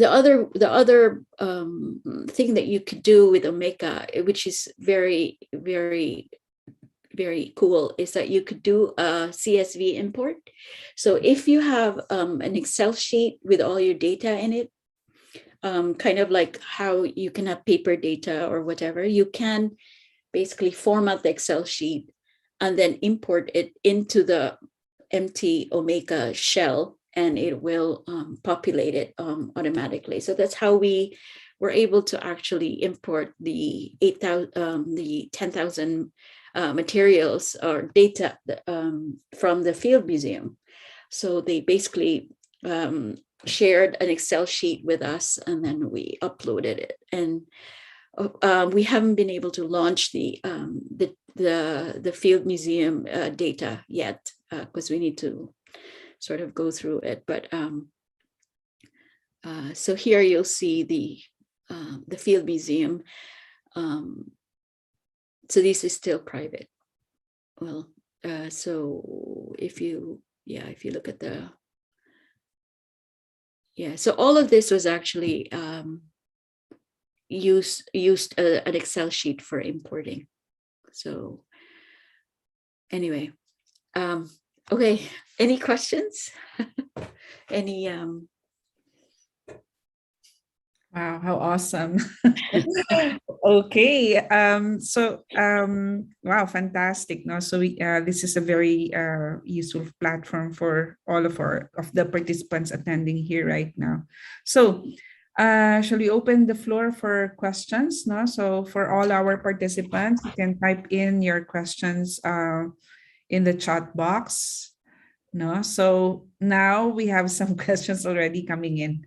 other thing that you could do with Omeka, which is very, very, very cool, is that you could do a CSV import. So if you have an Excel sheet with all your data in it, kind of like how you can have paper data or whatever, you can basically format the Excel sheet and then import it into the empty Omeka shell, and it will populate it automatically. So that's how we were able to actually import the 10,000 materials or data from the Field Museum. So they basically shared an Excel sheet with us, and then we uploaded it. And we haven't been able to launch the Field Museum data yet, because we need to sort of go through it. But so here you'll see the Field Museum. So this is still private. Well, so if you look at the, so all of this was actually used an Excel sheet for importing. So anyway, okay, any questions? Any Wow, how awesome. Okay. Wow, fantastic. No, so this is a very useful platform for all of the participants attending here right now. So, shall we open the floor for questions? No, so for all our participants, you can type in your questions in the chat box. No, so now we have some questions already coming in.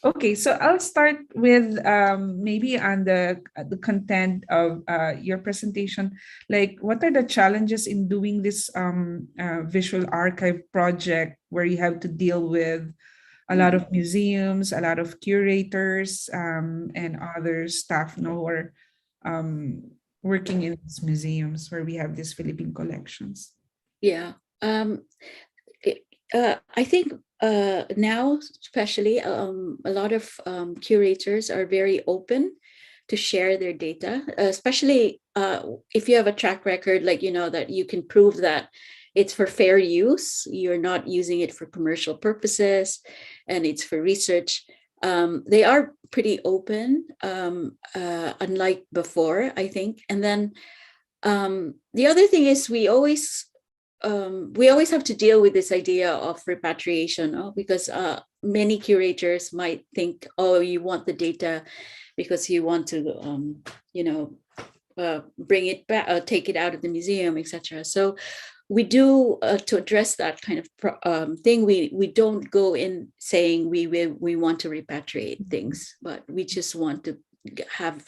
Okay, so I'll start with maybe on the content of your presentation. Like, what are the challenges in doing this visual archive project where you have to deal with a lot of museums, a lot of curators, and other staff, who are working in these museums where we have these Philippine collections? Yeah. I think now, especially, a lot of curators are very open to share their data, especially if you have a track record, like, that you can prove that it's for fair use, you're not using it for commercial purposes, and it's for research. They are pretty open, unlike before, I think. And then the other thing is we always have to deal with this idea of repatriation, because many curators might think, oh, you want the data because you want to, bring it back, take it out of the museum, etc. So we do, to address that kind of thing, we don't go in saying we want to repatriate things, but we just want to have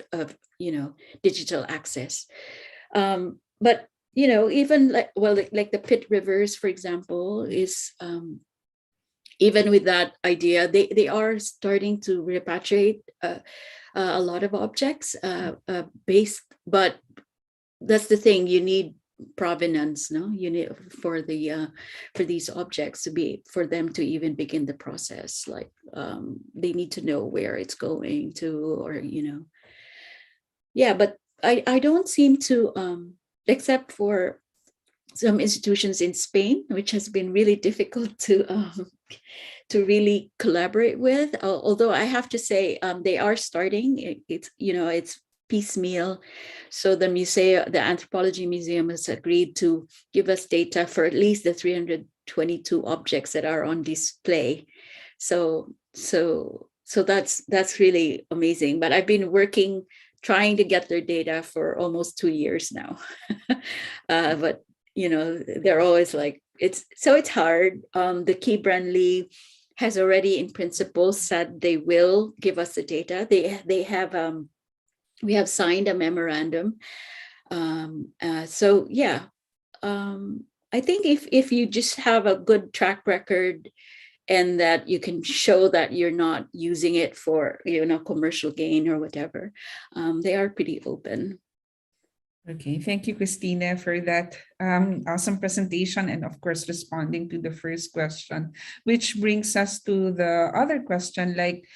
digital access. But even like the Pitt Rivers, for example, is even with that idea, they are starting to repatriate a lot of objects based, but that's the thing, you need provenance, you need for these objects for them to even begin the process, like they need to know where it's going to, or yeah. But I don't seem to except for some institutions in Spain, which has been really difficult to really collaborate with. Although I have to say, they are starting. It's piecemeal. So the Museo, the Anthropology Museum, has agreed to give us data for at least the 322 objects that are on display. So that's really amazing. But I've been trying to get their data for almost 2 years now. But they're always like, it's hard. The Key Branly has already in principle said they will give us the data. They have we have signed a memorandum. So yeah, I think if you just have a good track record, and that you can show that you're not using it for commercial gain or whatever, they are pretty open. Okay, thank you, Cristina, for that awesome presentation, and of course responding to the first question, which brings us to the other question. Like,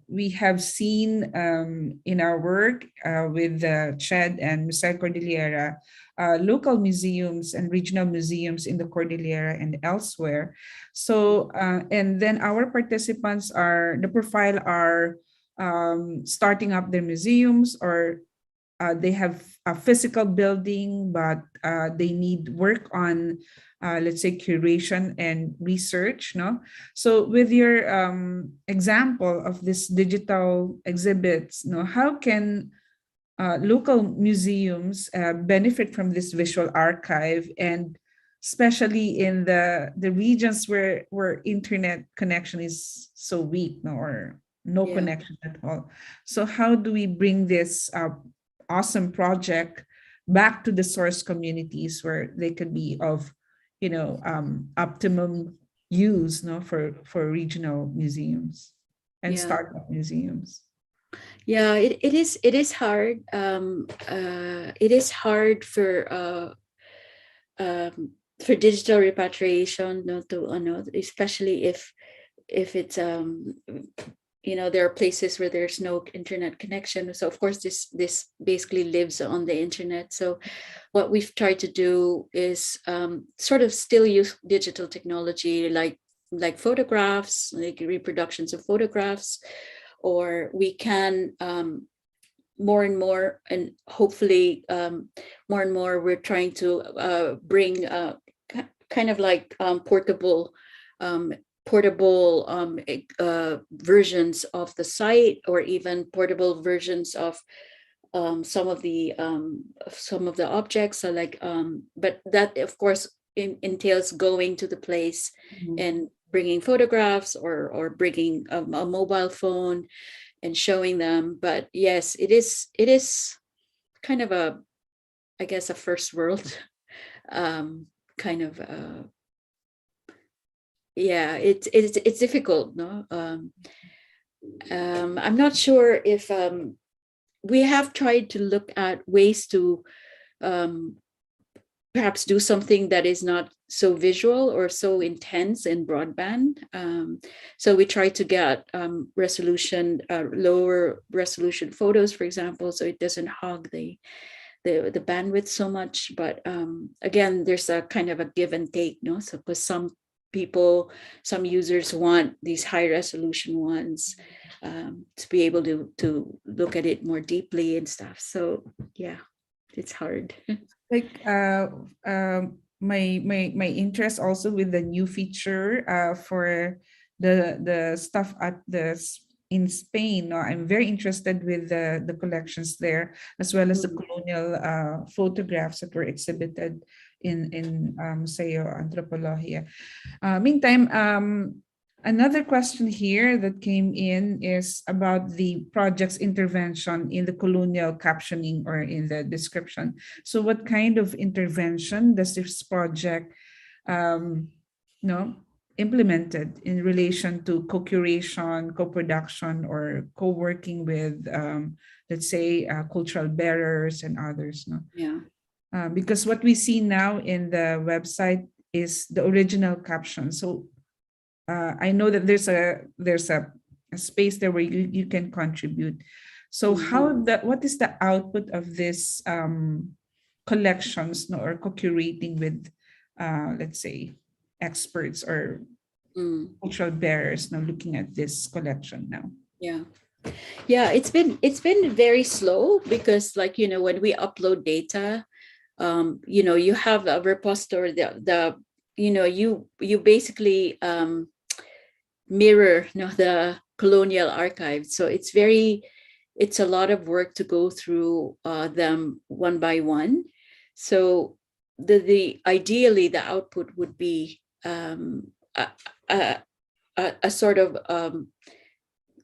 we have seen in our work with the CHED and Museo Kordilyera, local museums and regional museums in the Cordillera and elsewhere. So, and then our participants the profile are starting up their museums, or they have a physical building, but they need work on, let's say, curation and research. So with your example of this digital exhibits, how can local museums benefit from this visual archive, and especially in the regions where internet connection is so weak, or no connection at all? So how do we bring this awesome project back to the source communities where they could be of optimum use for regional museums and startup museums? Yeah, it is hard. It is hard for digital repatriation, especially if it's there are places where there's no internet connection. So of course, this basically lives on the internet. So what we've tried to do is sort of still use digital technology, like photographs, like reproductions of photographs, or we can more and more, and hopefully more and more, we're trying to bring kind of like portable versions of the site, or even portable versions of some of the objects. So but that of course entails going to the place and bringing photographs, or bringing a mobile phone and showing them. But yes, it is kind of I guess a first world kind of it's difficult, no. I'm not sure if we have tried to look at ways to perhaps do something that is not so visual or so intense in broadband. So we try to get lower resolution photos, for example, so it doesn't hog the bandwidth so much. But again, there's a kind of a give and take, no? So because some users want these high resolution ones to be able to look at it more deeply and stuff. So yeah, it's hard. Like my interest also with the new feature for the stuff in Spain. No, I'm very interested with the collections there, as well as the colonial photographs that were exhibited in Museo Antropologia. Meantime, another question here that came in is about the project's intervention in the colonial captioning or in the description. So what kind of intervention does this project implemented in relation to co-curation, co-production, or co-working with, let's say, cultural bearers and others? No? Yeah. Because what we see now in the website is the original caption. So I know that there's a space there where you can contribute. So what is the output of this collections, or co-curating with, let's say, experts or cultural bearers now looking at this collection now? Yeah, it's been very slow, because when we upload data, you have a repository, you basically mirror the colonial archives. So it's a lot of work to go through them one by one. So ideally the output would be a sort of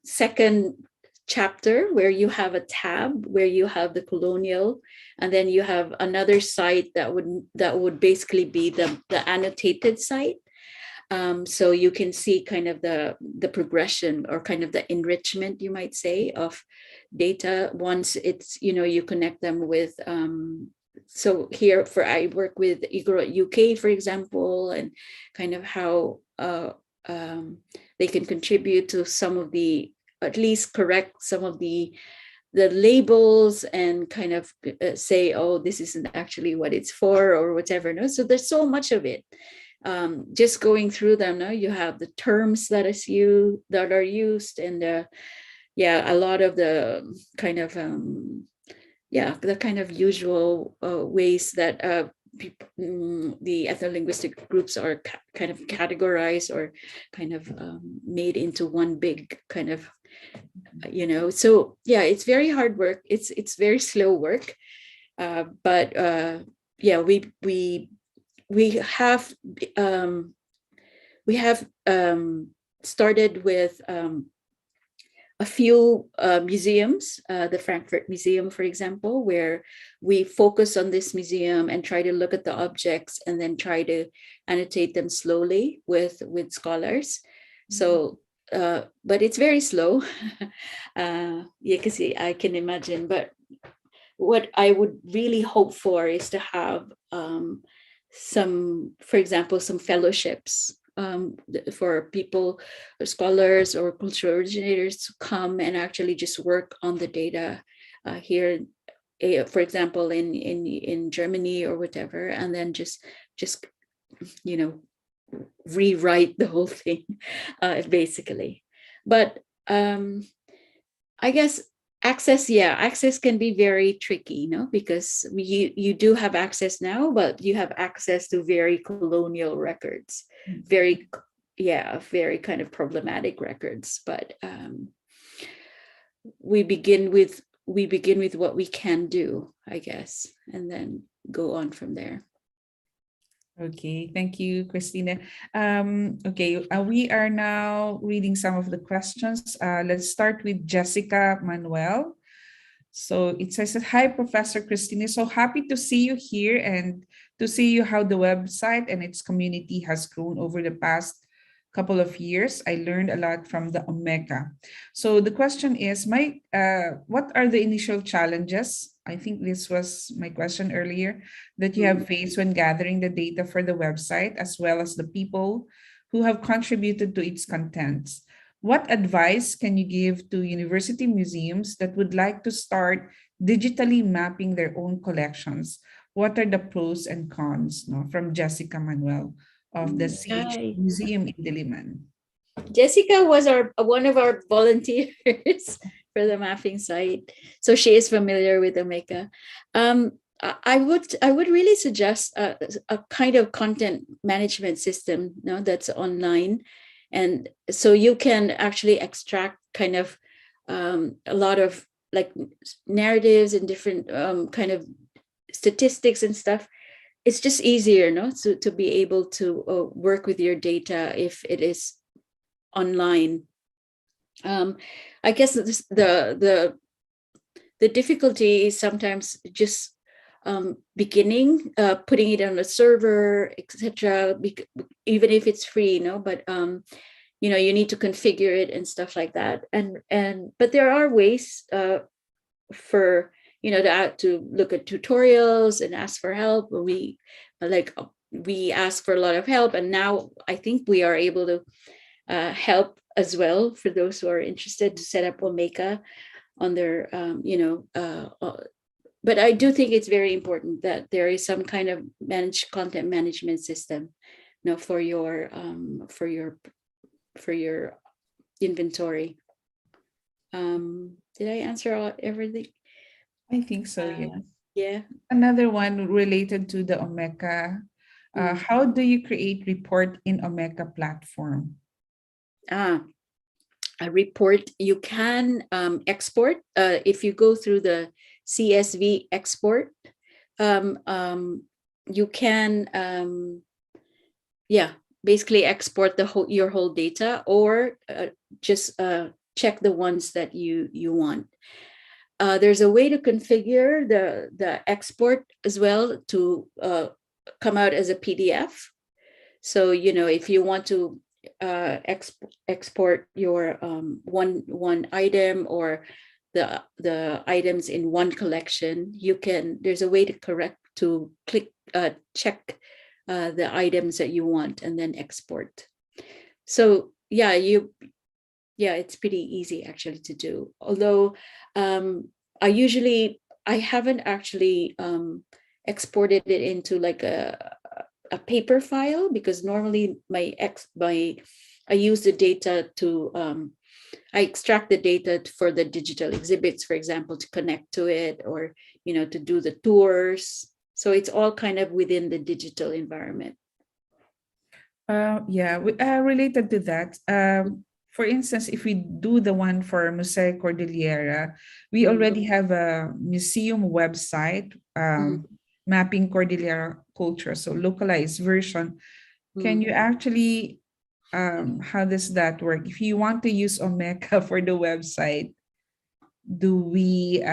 second chapter where you have a tab where you have the colonial, and then you have another site that would basically be the annotated site. So you can see kind of the progression, or kind of the enrichment, you might say, of data once it's, you connect them with, so here I work with Igor UK, for example, and kind of how they can contribute to some of the, at least correct some of the labels, and kind of say, oh, this isn't actually what it's for, or whatever. No, so there's so much of it. Just going through them, no, you have the terms that are used, and a lot of the kind of the kind of usual ways that the ethno-linguistic groups are kind of categorized, or kind of made into one big kind of, so yeah, it's very hard work. It's very slow work, but we have started with a few museums, the Frankfurt Museum, for example, where we focus on this museum and try to look at the objects, and then try to annotate them slowly with scholars. So, but it's very slow. Because I can imagine. But what I would really hope for is to have some, for example, some fellowships for people, scholars or cultural originators to come and actually just work on the data here, for example, in Germany or whatever, and then just rewrite the whole thing, basically. But I guess access can be very tricky, because you do have access now, but you have access to very colonial records, very kind of problematic records. But we begin with what we can do, I guess, and then go on from there. Okay, thank you, Cristina. We are now reading some of the questions. Let's start with Jessica Manuel. So it says, hi, Professor Cristina. So happy to see you here and to see you how the website and its community has grown over the past couple of years. I learned a lot from the Omeka. So the question is, what are the initial challenges? I think this was my question earlier, that you have faced when gathering the data for the website, as well as the people who have contributed to its contents. What advice can you give to university museums that would like to start digitally mapping their own collections? What are the pros and cons? From Jessica Manuel of the CH Museum in Diliman. Jessica was one of our volunteers for the mapping site, so she is familiar with Omeka. I would really suggest a kind of content management system, that's online, and so you can actually extract kind of a lot of like narratives and different kind of statistics and stuff. It's just easier, to be able to work with your data if it is online. I guess the difficulty is sometimes just beginning, putting it on a server, etc. Even if it's free, but you need to configure it and stuff like that. But there are ways for to look at tutorials and ask for help. We ask for a lot of help, and now I think we are able to help as well for those who are interested to set up Omeka on their but I do think it's very important that there is some kind of content management system for your inventory. Did I answer everything? I think so, yes. Yeah. Another one related to the Omeka. How do you create report in Omeka platform? A report you can export if you go through the CSV export. You can basically export your whole data, or just check the ones that you want. There's a way to configure the export as well to come out as a PDF. So if you want to export your one item or the items in one collection, there's a way to check the items that you want and then export. So it's pretty easy actually to do. Although I haven't actually exported it into like a paper file, because normally I use the data to I extract the data for the digital exhibits, for example, to connect to it, or to do the tours. So it's all kind of within the digital environment. Related to that, for instance, if we do the one for Museo Kordilyera, we already have a museum website mapping Kordilyera culture, so localized version. Can you actually, how does that work? If you want to use Omeka for the website, do we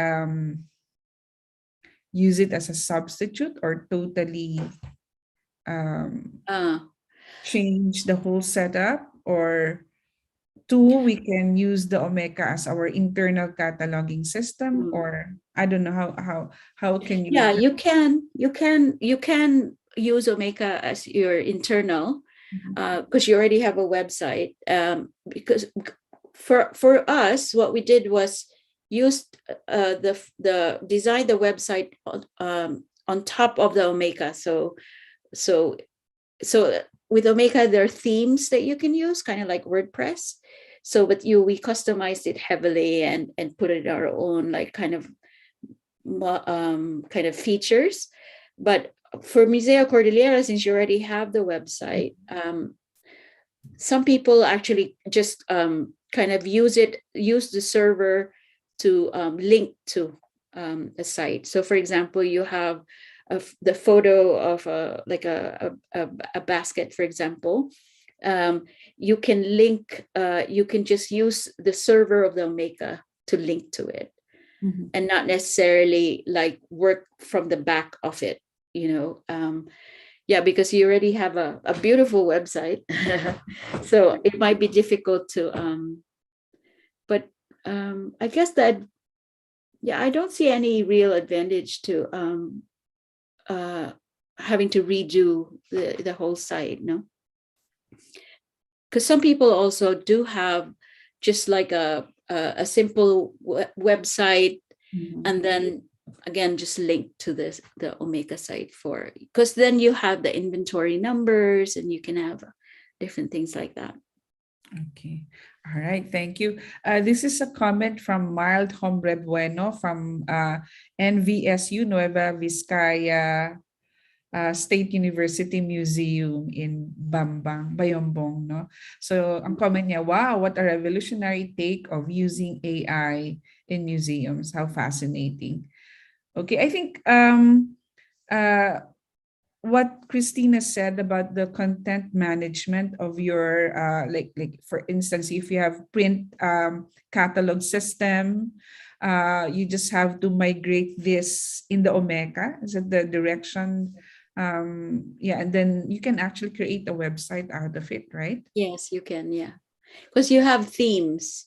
use it as a substitute, or totally change the whole setup? Or we can use the Omeka as our internal cataloging system, or I don't know how can you? Yeah, you can use Omeka as your internal, because you already have a website. Because for us, what we did was used the design the website on top of the Omeka. So with Omeka, there are themes that you can use, kind of like WordPress. So, but we customized it heavily and put it our own like kind of features. But for Museo Kordilyera, since you already have the website, some people actually just kind of use the server to link to a site. So, for example, you have the photo of a basket, for example. You can link. You can just use the server of the Omeka to link to it, and not necessarily like work from the back of it. Because you already have a beautiful website, so it might be difficult to. But I guess that I don't see any real advantage to having to redo the whole site, no? Because some people also do have just like a simple website, and then again just link to the Omeka site because then you have the inventory numbers and you can have different things like that. Okay. All right. Thank you. This is a comment from Mild Hombre Bueno from NVSU, Nueva Vizcaya State University Museum in Bayombong. No? So, ang comment niya, wow, what a revolutionary take of using AI in museums. How fascinating. Okay, I think what Cristina said about the content management of your like for instance, if you have print catalog system, you just have to migrate this in the Omeka. Is it the direction? And then you can actually create a website out of it, right? Yes, you can. Yeah, because you have themes.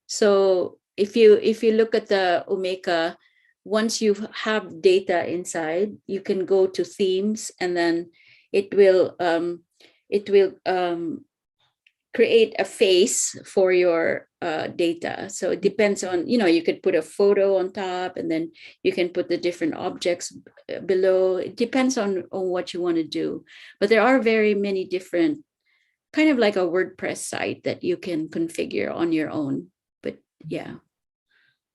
So if you look at the Omeka, once you have data inside, you can go to themes, and then it will create a face for your data. So it depends on, you could put a photo on top, and then you can put the different objects below. It depends on what you want to do. But there are very many different, kind of like a WordPress site that you can configure on your own. But yeah.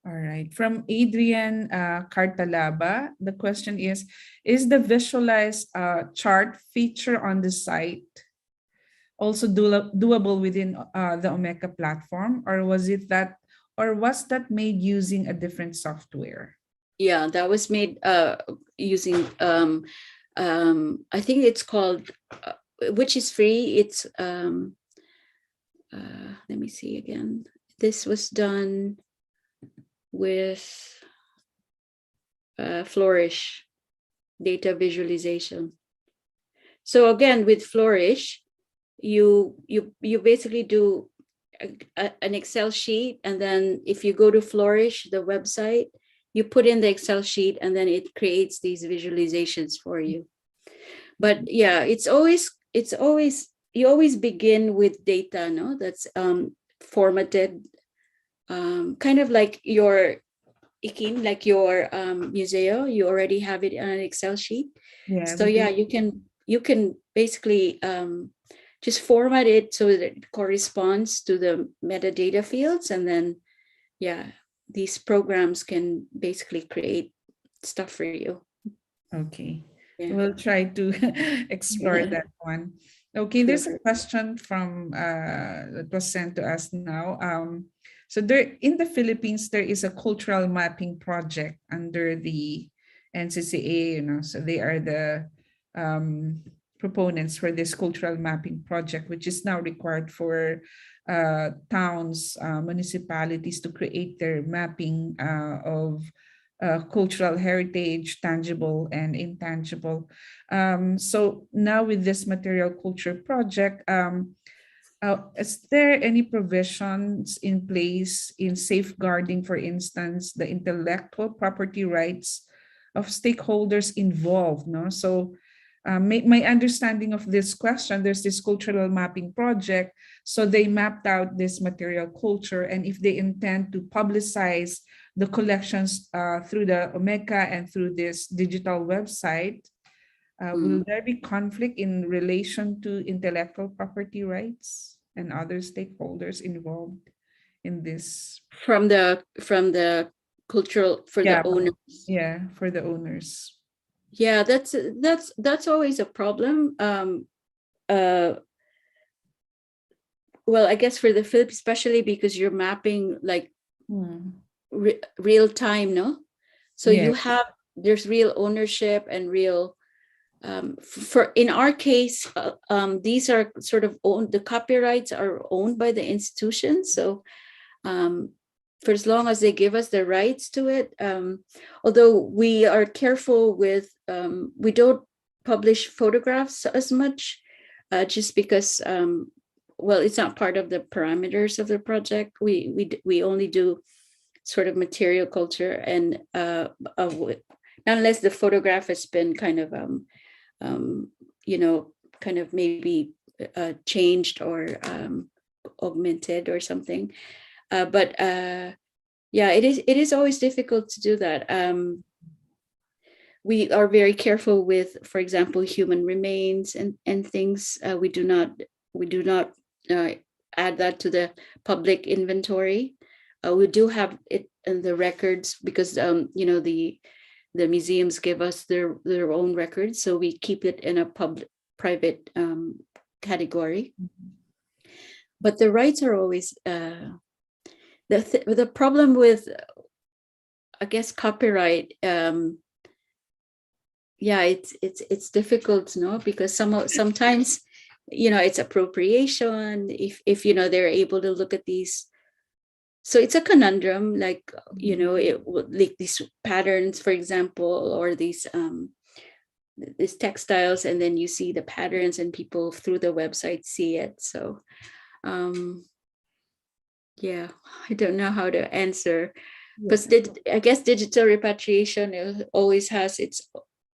All right. From Adrian Cartalaba, the question is the visualized chart feature on the site also doable within the Omeka platform, or was that made using a different software? Yeah, that was made using I think it's called which is free. It's let me see again. This was done with Flourish data visualization. So again, with Flourish, you basically do an Excel sheet, and then if you go to Flourish, the website, you put in the Excel sheet, and then it creates these visualizations for you. But yeah, it's always you always begin with data, no? That's formatted. Kind of like your IKIM, like your Museo, you already have it on an Excel sheet. Yeah. So yeah, you can basically just format it so that it corresponds to the metadata fields, and then these programs can basically create stuff for you. Okay. Yeah. We'll try to explore that one. Okay, there's a question from that was sent to us now. So there in the Philippines, there is a cultural mapping project under the NCCA, so they are the proponents for this cultural mapping project, which is now required for towns, municipalities to create their mapping of cultural heritage, tangible and intangible. So now with this material culture project, is there any provisions in place in safeguarding, for instance, the intellectual property rights of stakeholders involved? No, so my understanding of this question, there's this cultural mapping project. So they mapped out this material culture, and if they intend to publicize the collections through the Omeka and through this digital website, will there be conflict in relation to intellectual property rights and other stakeholders involved in this? From the cultural, for the owners. Yeah, for the owners. Yeah, that's always a problem. Well, I guess for the Philippines, especially because you're mapping like real time, no? So you have, there's real ownership and real, for in our case, these are sort of owned, the copyrights are owned by the institution. So for as long as they give us the rights to it, although we are careful with, we don't publish photographs as much, just because, well, it's not part of the parameters of the project. We only do sort of material culture, and unless the photograph has been kind of, kind of maybe changed or augmented or something. But yeah, it is always difficult to do that. We are very careful with, for example, human remains and things. We do not add that to the public inventory. We do have it in the records because the museums give us their own records, so we keep it in a private category. But the rights are always the problem with, I guess, copyright. Yeah, it's difficult, no, because sometimes it's appropriation if they're able to look at these. So it's a conundrum, like like these patterns, for example, or these textiles, and then you see the patterns and people through the website see it. So yeah, I don't know how to answer, because I guess digital repatriation always has its,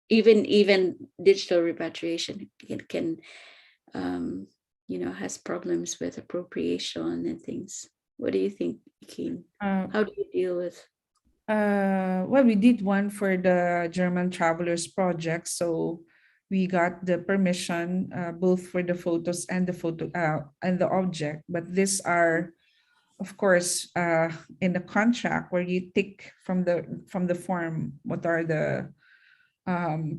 even digital repatriation can has problems with appropriation and things. What do you think, Keen? How do you deal with? Well, we did one for the German Travelers Project, so we got the permission both for the photos and the and the object. But these are, of course, in the contract where you tick from the form what are the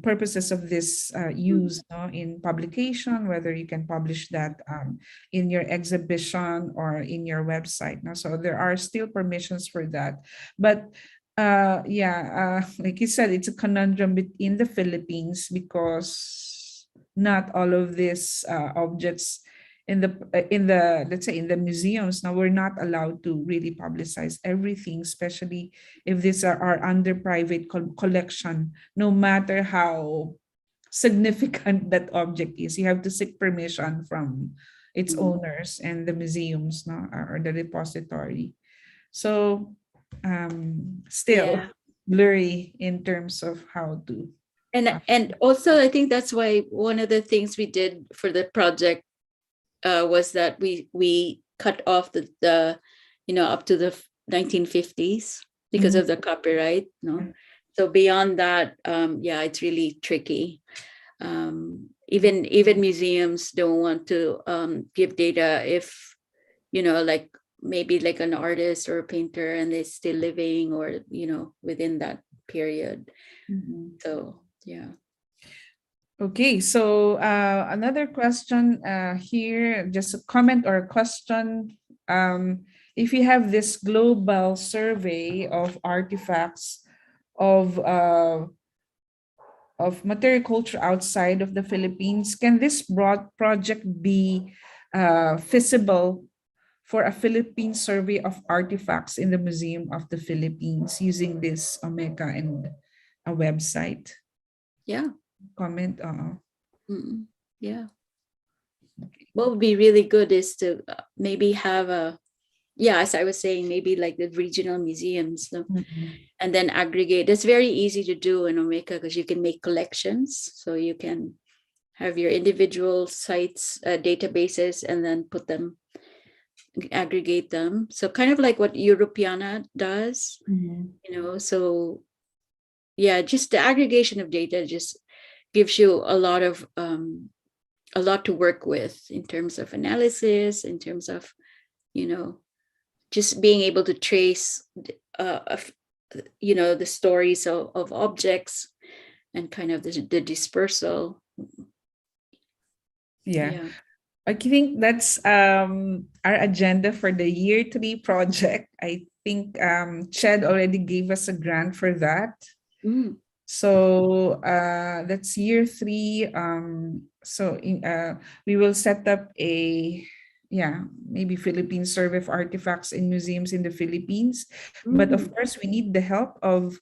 purposes of this use in publication, whether you can publish that in your exhibition or in your website. So there are still permissions for that. But like you said, it's a conundrum in the Philippines because not all of these objects in the let's say in the museums now, we're not allowed to really publicize everything, especially if these are under private collection. No matter how significant that object is, you have to seek permission from its owners and the museums, or the repository. So still blurry in terms of how to. And also, I think that's why one of the things we did for the project was that we cut off the up to the 1950s because of the copyright. So beyond that, it's really tricky. Even museums don't want to give data if like maybe like an artist or a painter and they're still living, or within that period. So yeah. Okay, so another question here, just a comment or a question. If you have this global survey of artifacts of material culture outside of the Philippines, can this broad project be feasible for a Philippine survey of artifacts in the Museum of the Philippines using this Omeka and a website? Yeah. Comment. Yeah. What would be really good is to maybe have as I was saying, maybe like the regional museums, and then aggregate. It's very easy to do in Omeka because you can make collections, so you can have your individual sites, databases, and then put them, aggregate them. So kind of like what Europeana does, you know. So yeah, just the aggregation of data just gives you a lot to work with in terms of analysis, in terms of, you know, just being able to trace, you know, the stories of objects and kind of the dispersal. Yeah. I think that's our agenda for the year 3 project. I think Ched already gave us a grant for that. So that's year 3. So we will set up a, maybe Philippine Survey of Artifacts in Museums in the Philippines. But of course, we need the help of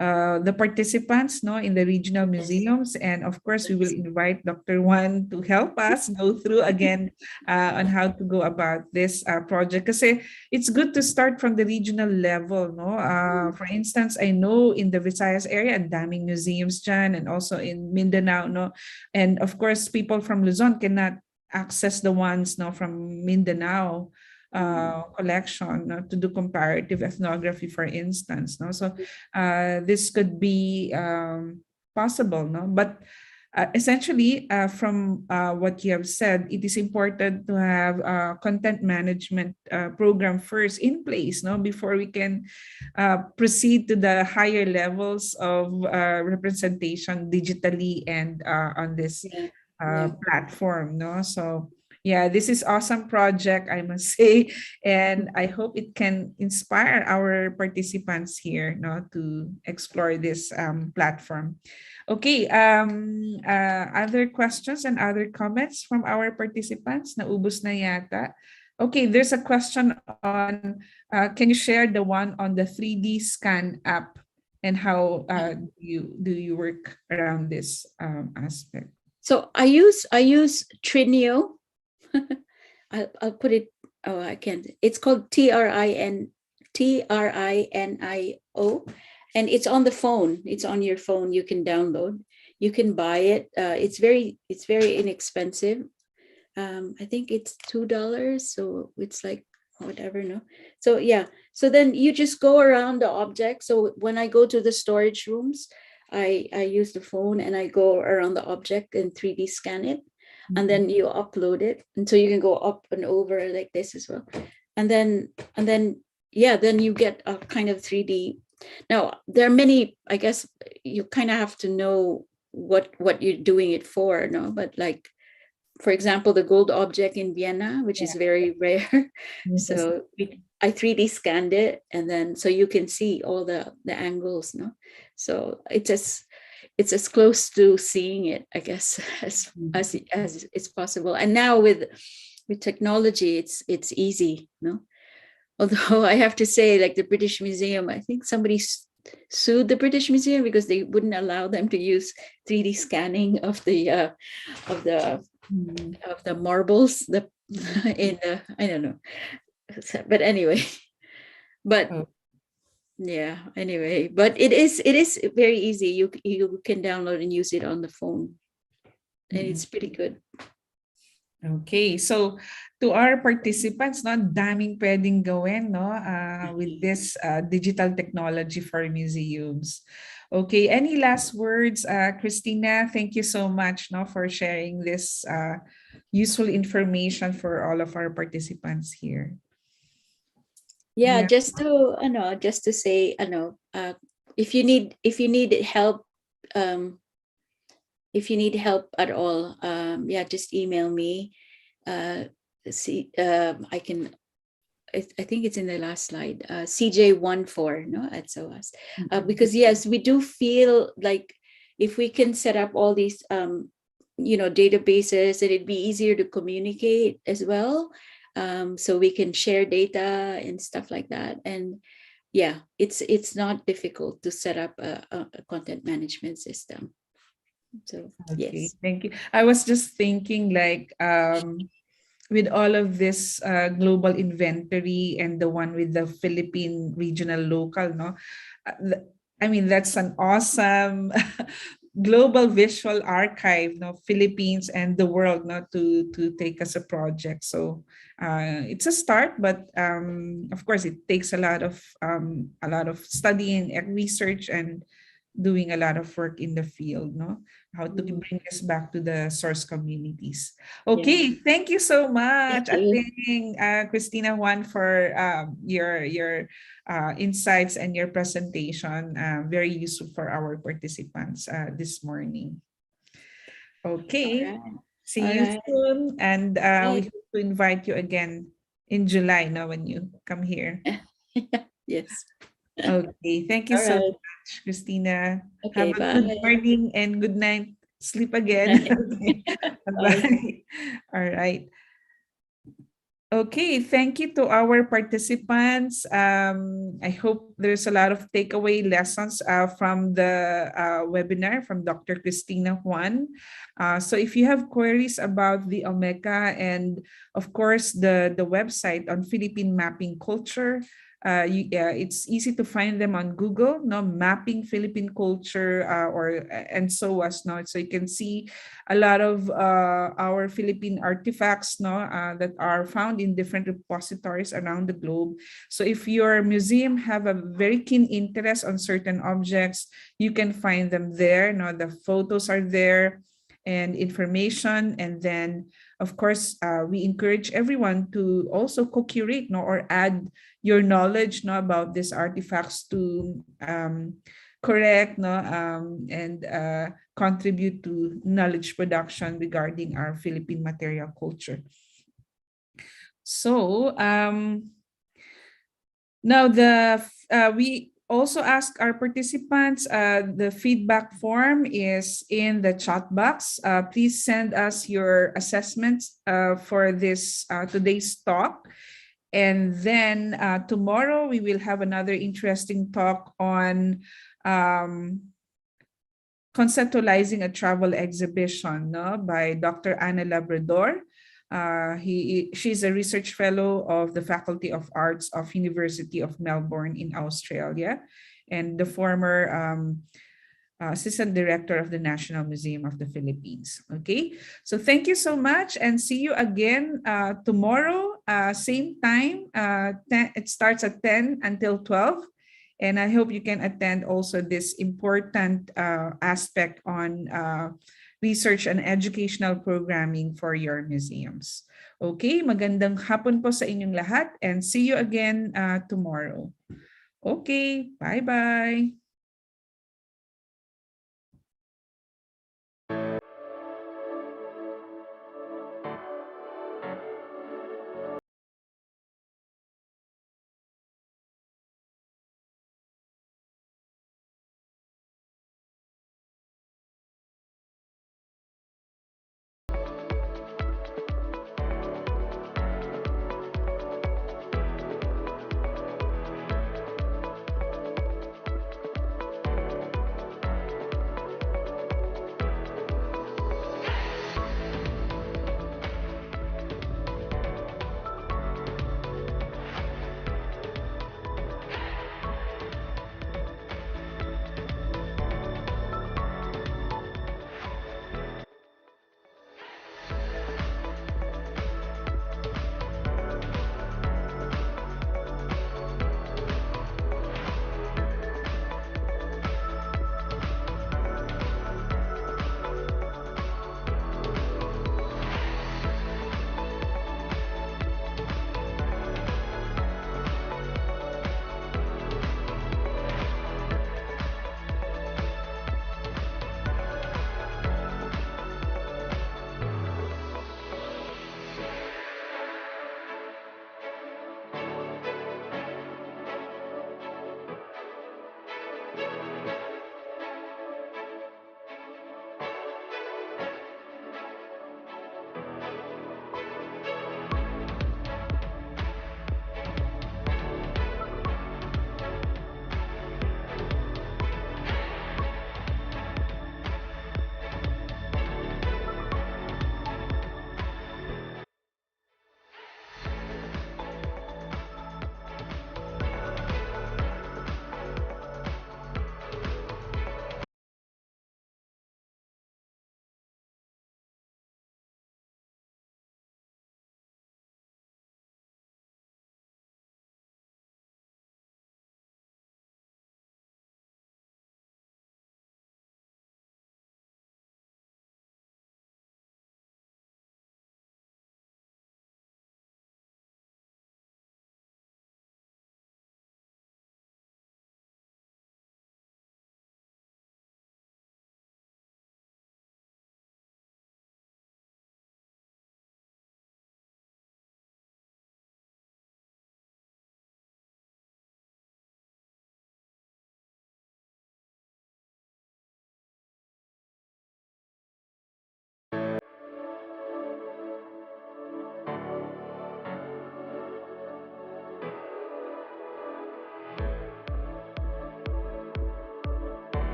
the participants, no, in the regional museums, and of course we will invite Dr. Juan to help us go through again on how to go about this project, kasi it's good to start from the regional level, no. For instance, I know in the Visayas area, ang daming museums dyan, and also in Mindanao, no, and of course people from Luzon cannot access the ones, no, from Mindanao collection, no, to do comparative ethnography, for instance, no. So this could be possible, no. But essentially, from what you have said, it is important to have a content management program first in place, no, before we can proceed to the higher levels of representation digitally and on this platform, no. So yeah, this is awesome project, I must say, and I hope it can inspire our participants here, no, to explore this platform. Okay, other questions and other comments from our participants? Naubos na yata. Okay, there's a question on, can you share the one on the 3D scan app and how do you work around this aspect? So I use Trinio. I'll put it. Oh, I can't. It's called TRINIO, and it's on the phone. It's on your phone. You can download. You can buy it. It's very inexpensive. I think it's $2. So it's like whatever, no. So yeah. So then you just go around the object. So when I go to the storage rooms, I use the phone and I go around the object and 3D scan it. And then you upload it, and so you can go up and over like this as well. And then then you get a kind of 3D. Now there are many, I guess you kind of have to know what you're doing it for, no? But like, for example, the gold object in Vienna, which is very rare. So I 3D scanned it, and then so you can see all the angles, no? So it's as close to seeing it, I guess, as it's possible. And now with technology, it's easy, no? Although I have to say, like the British Museum, I think somebody sued the British Museum because they wouldn't allow them to use 3D scanning of the marbles, in the, I don't know, but anyway, but. Yeah, anyway, but it is very easy. You can download and use it on the phone, and it's pretty good. Okay, so to our participants, no, daming pwedeng gawin, no, with this digital technology for museums. Okay, any last words, Cristina? Thank you so much, no, for sharing this useful information for all of our participants here. Yeah, just to say, if you need help, if you need help at all, just email me. I can. I think it's in the last slide. CJ14, no, at SOAS, because yes, we do feel like if we can set up all these databases, and it'd be easier to communicate as well. So we can share data and stuff like that, and yeah, it's not difficult to set up a content management system. So okay, yes, thank you. I was just thinking, like, with all of this global inventory and the one with the Philippine regional local, no, I mean, that's an awesome global visual archive, no, Philippines and the world, no, to take as a project. So it's a start, but of course it takes a lot of studying and research and doing a lot of work in the field, no? How to bring this back to the source communities. Okay, thank you so much, Ating, Cristina Juan, for your insights and your presentation. Very useful for our participants this morning. Okay, see you soon, and we hope to invite you again in July, now when you come here. Yes. Okay, thank you so much, Christina. Okay, Have a good bye. morning and good night. Sleep again. Bye. All right. Okay, thank you to our participants. I hope there's a lot of takeaway lessons from the webinar from Dr. Cristina Juan. So if you have queries about the Omeka and of course the website on Philippine mapping culture, it's easy to find them on Google, no, mapping Philippine culture and SOAS, no, so you can see a lot of our Philippine artifacts, no, that are found in different repositories around the globe. So if your museum have a very keen interest on certain objects, you can find them there. No, the photos are there and information, and then of course we encourage everyone to also co-curate, no, or add your knowledge, no, about these artifacts to correct, no, and contribute to knowledge production regarding our Philippine material culture. So now we also ask our participants, the feedback form is in the chat box. Please send us your assessments for this today's talk. And then tomorrow we will have another interesting talk on conceptualizing a travel exhibition, no, by Dr. Ana Labrador. She's a research fellow of the Faculty of Arts of University of Melbourne in Australia, and the former Assistant Director of the National Museum of the Philippines. Okay, so thank you so much and see you again tomorrow, same time. It starts at 10 until 12. And I hope you can attend also this important aspect on research and educational programming for your museums. Okay, magandang hapon po sa inyong lahat and see you again tomorrow. Okay, bye-bye.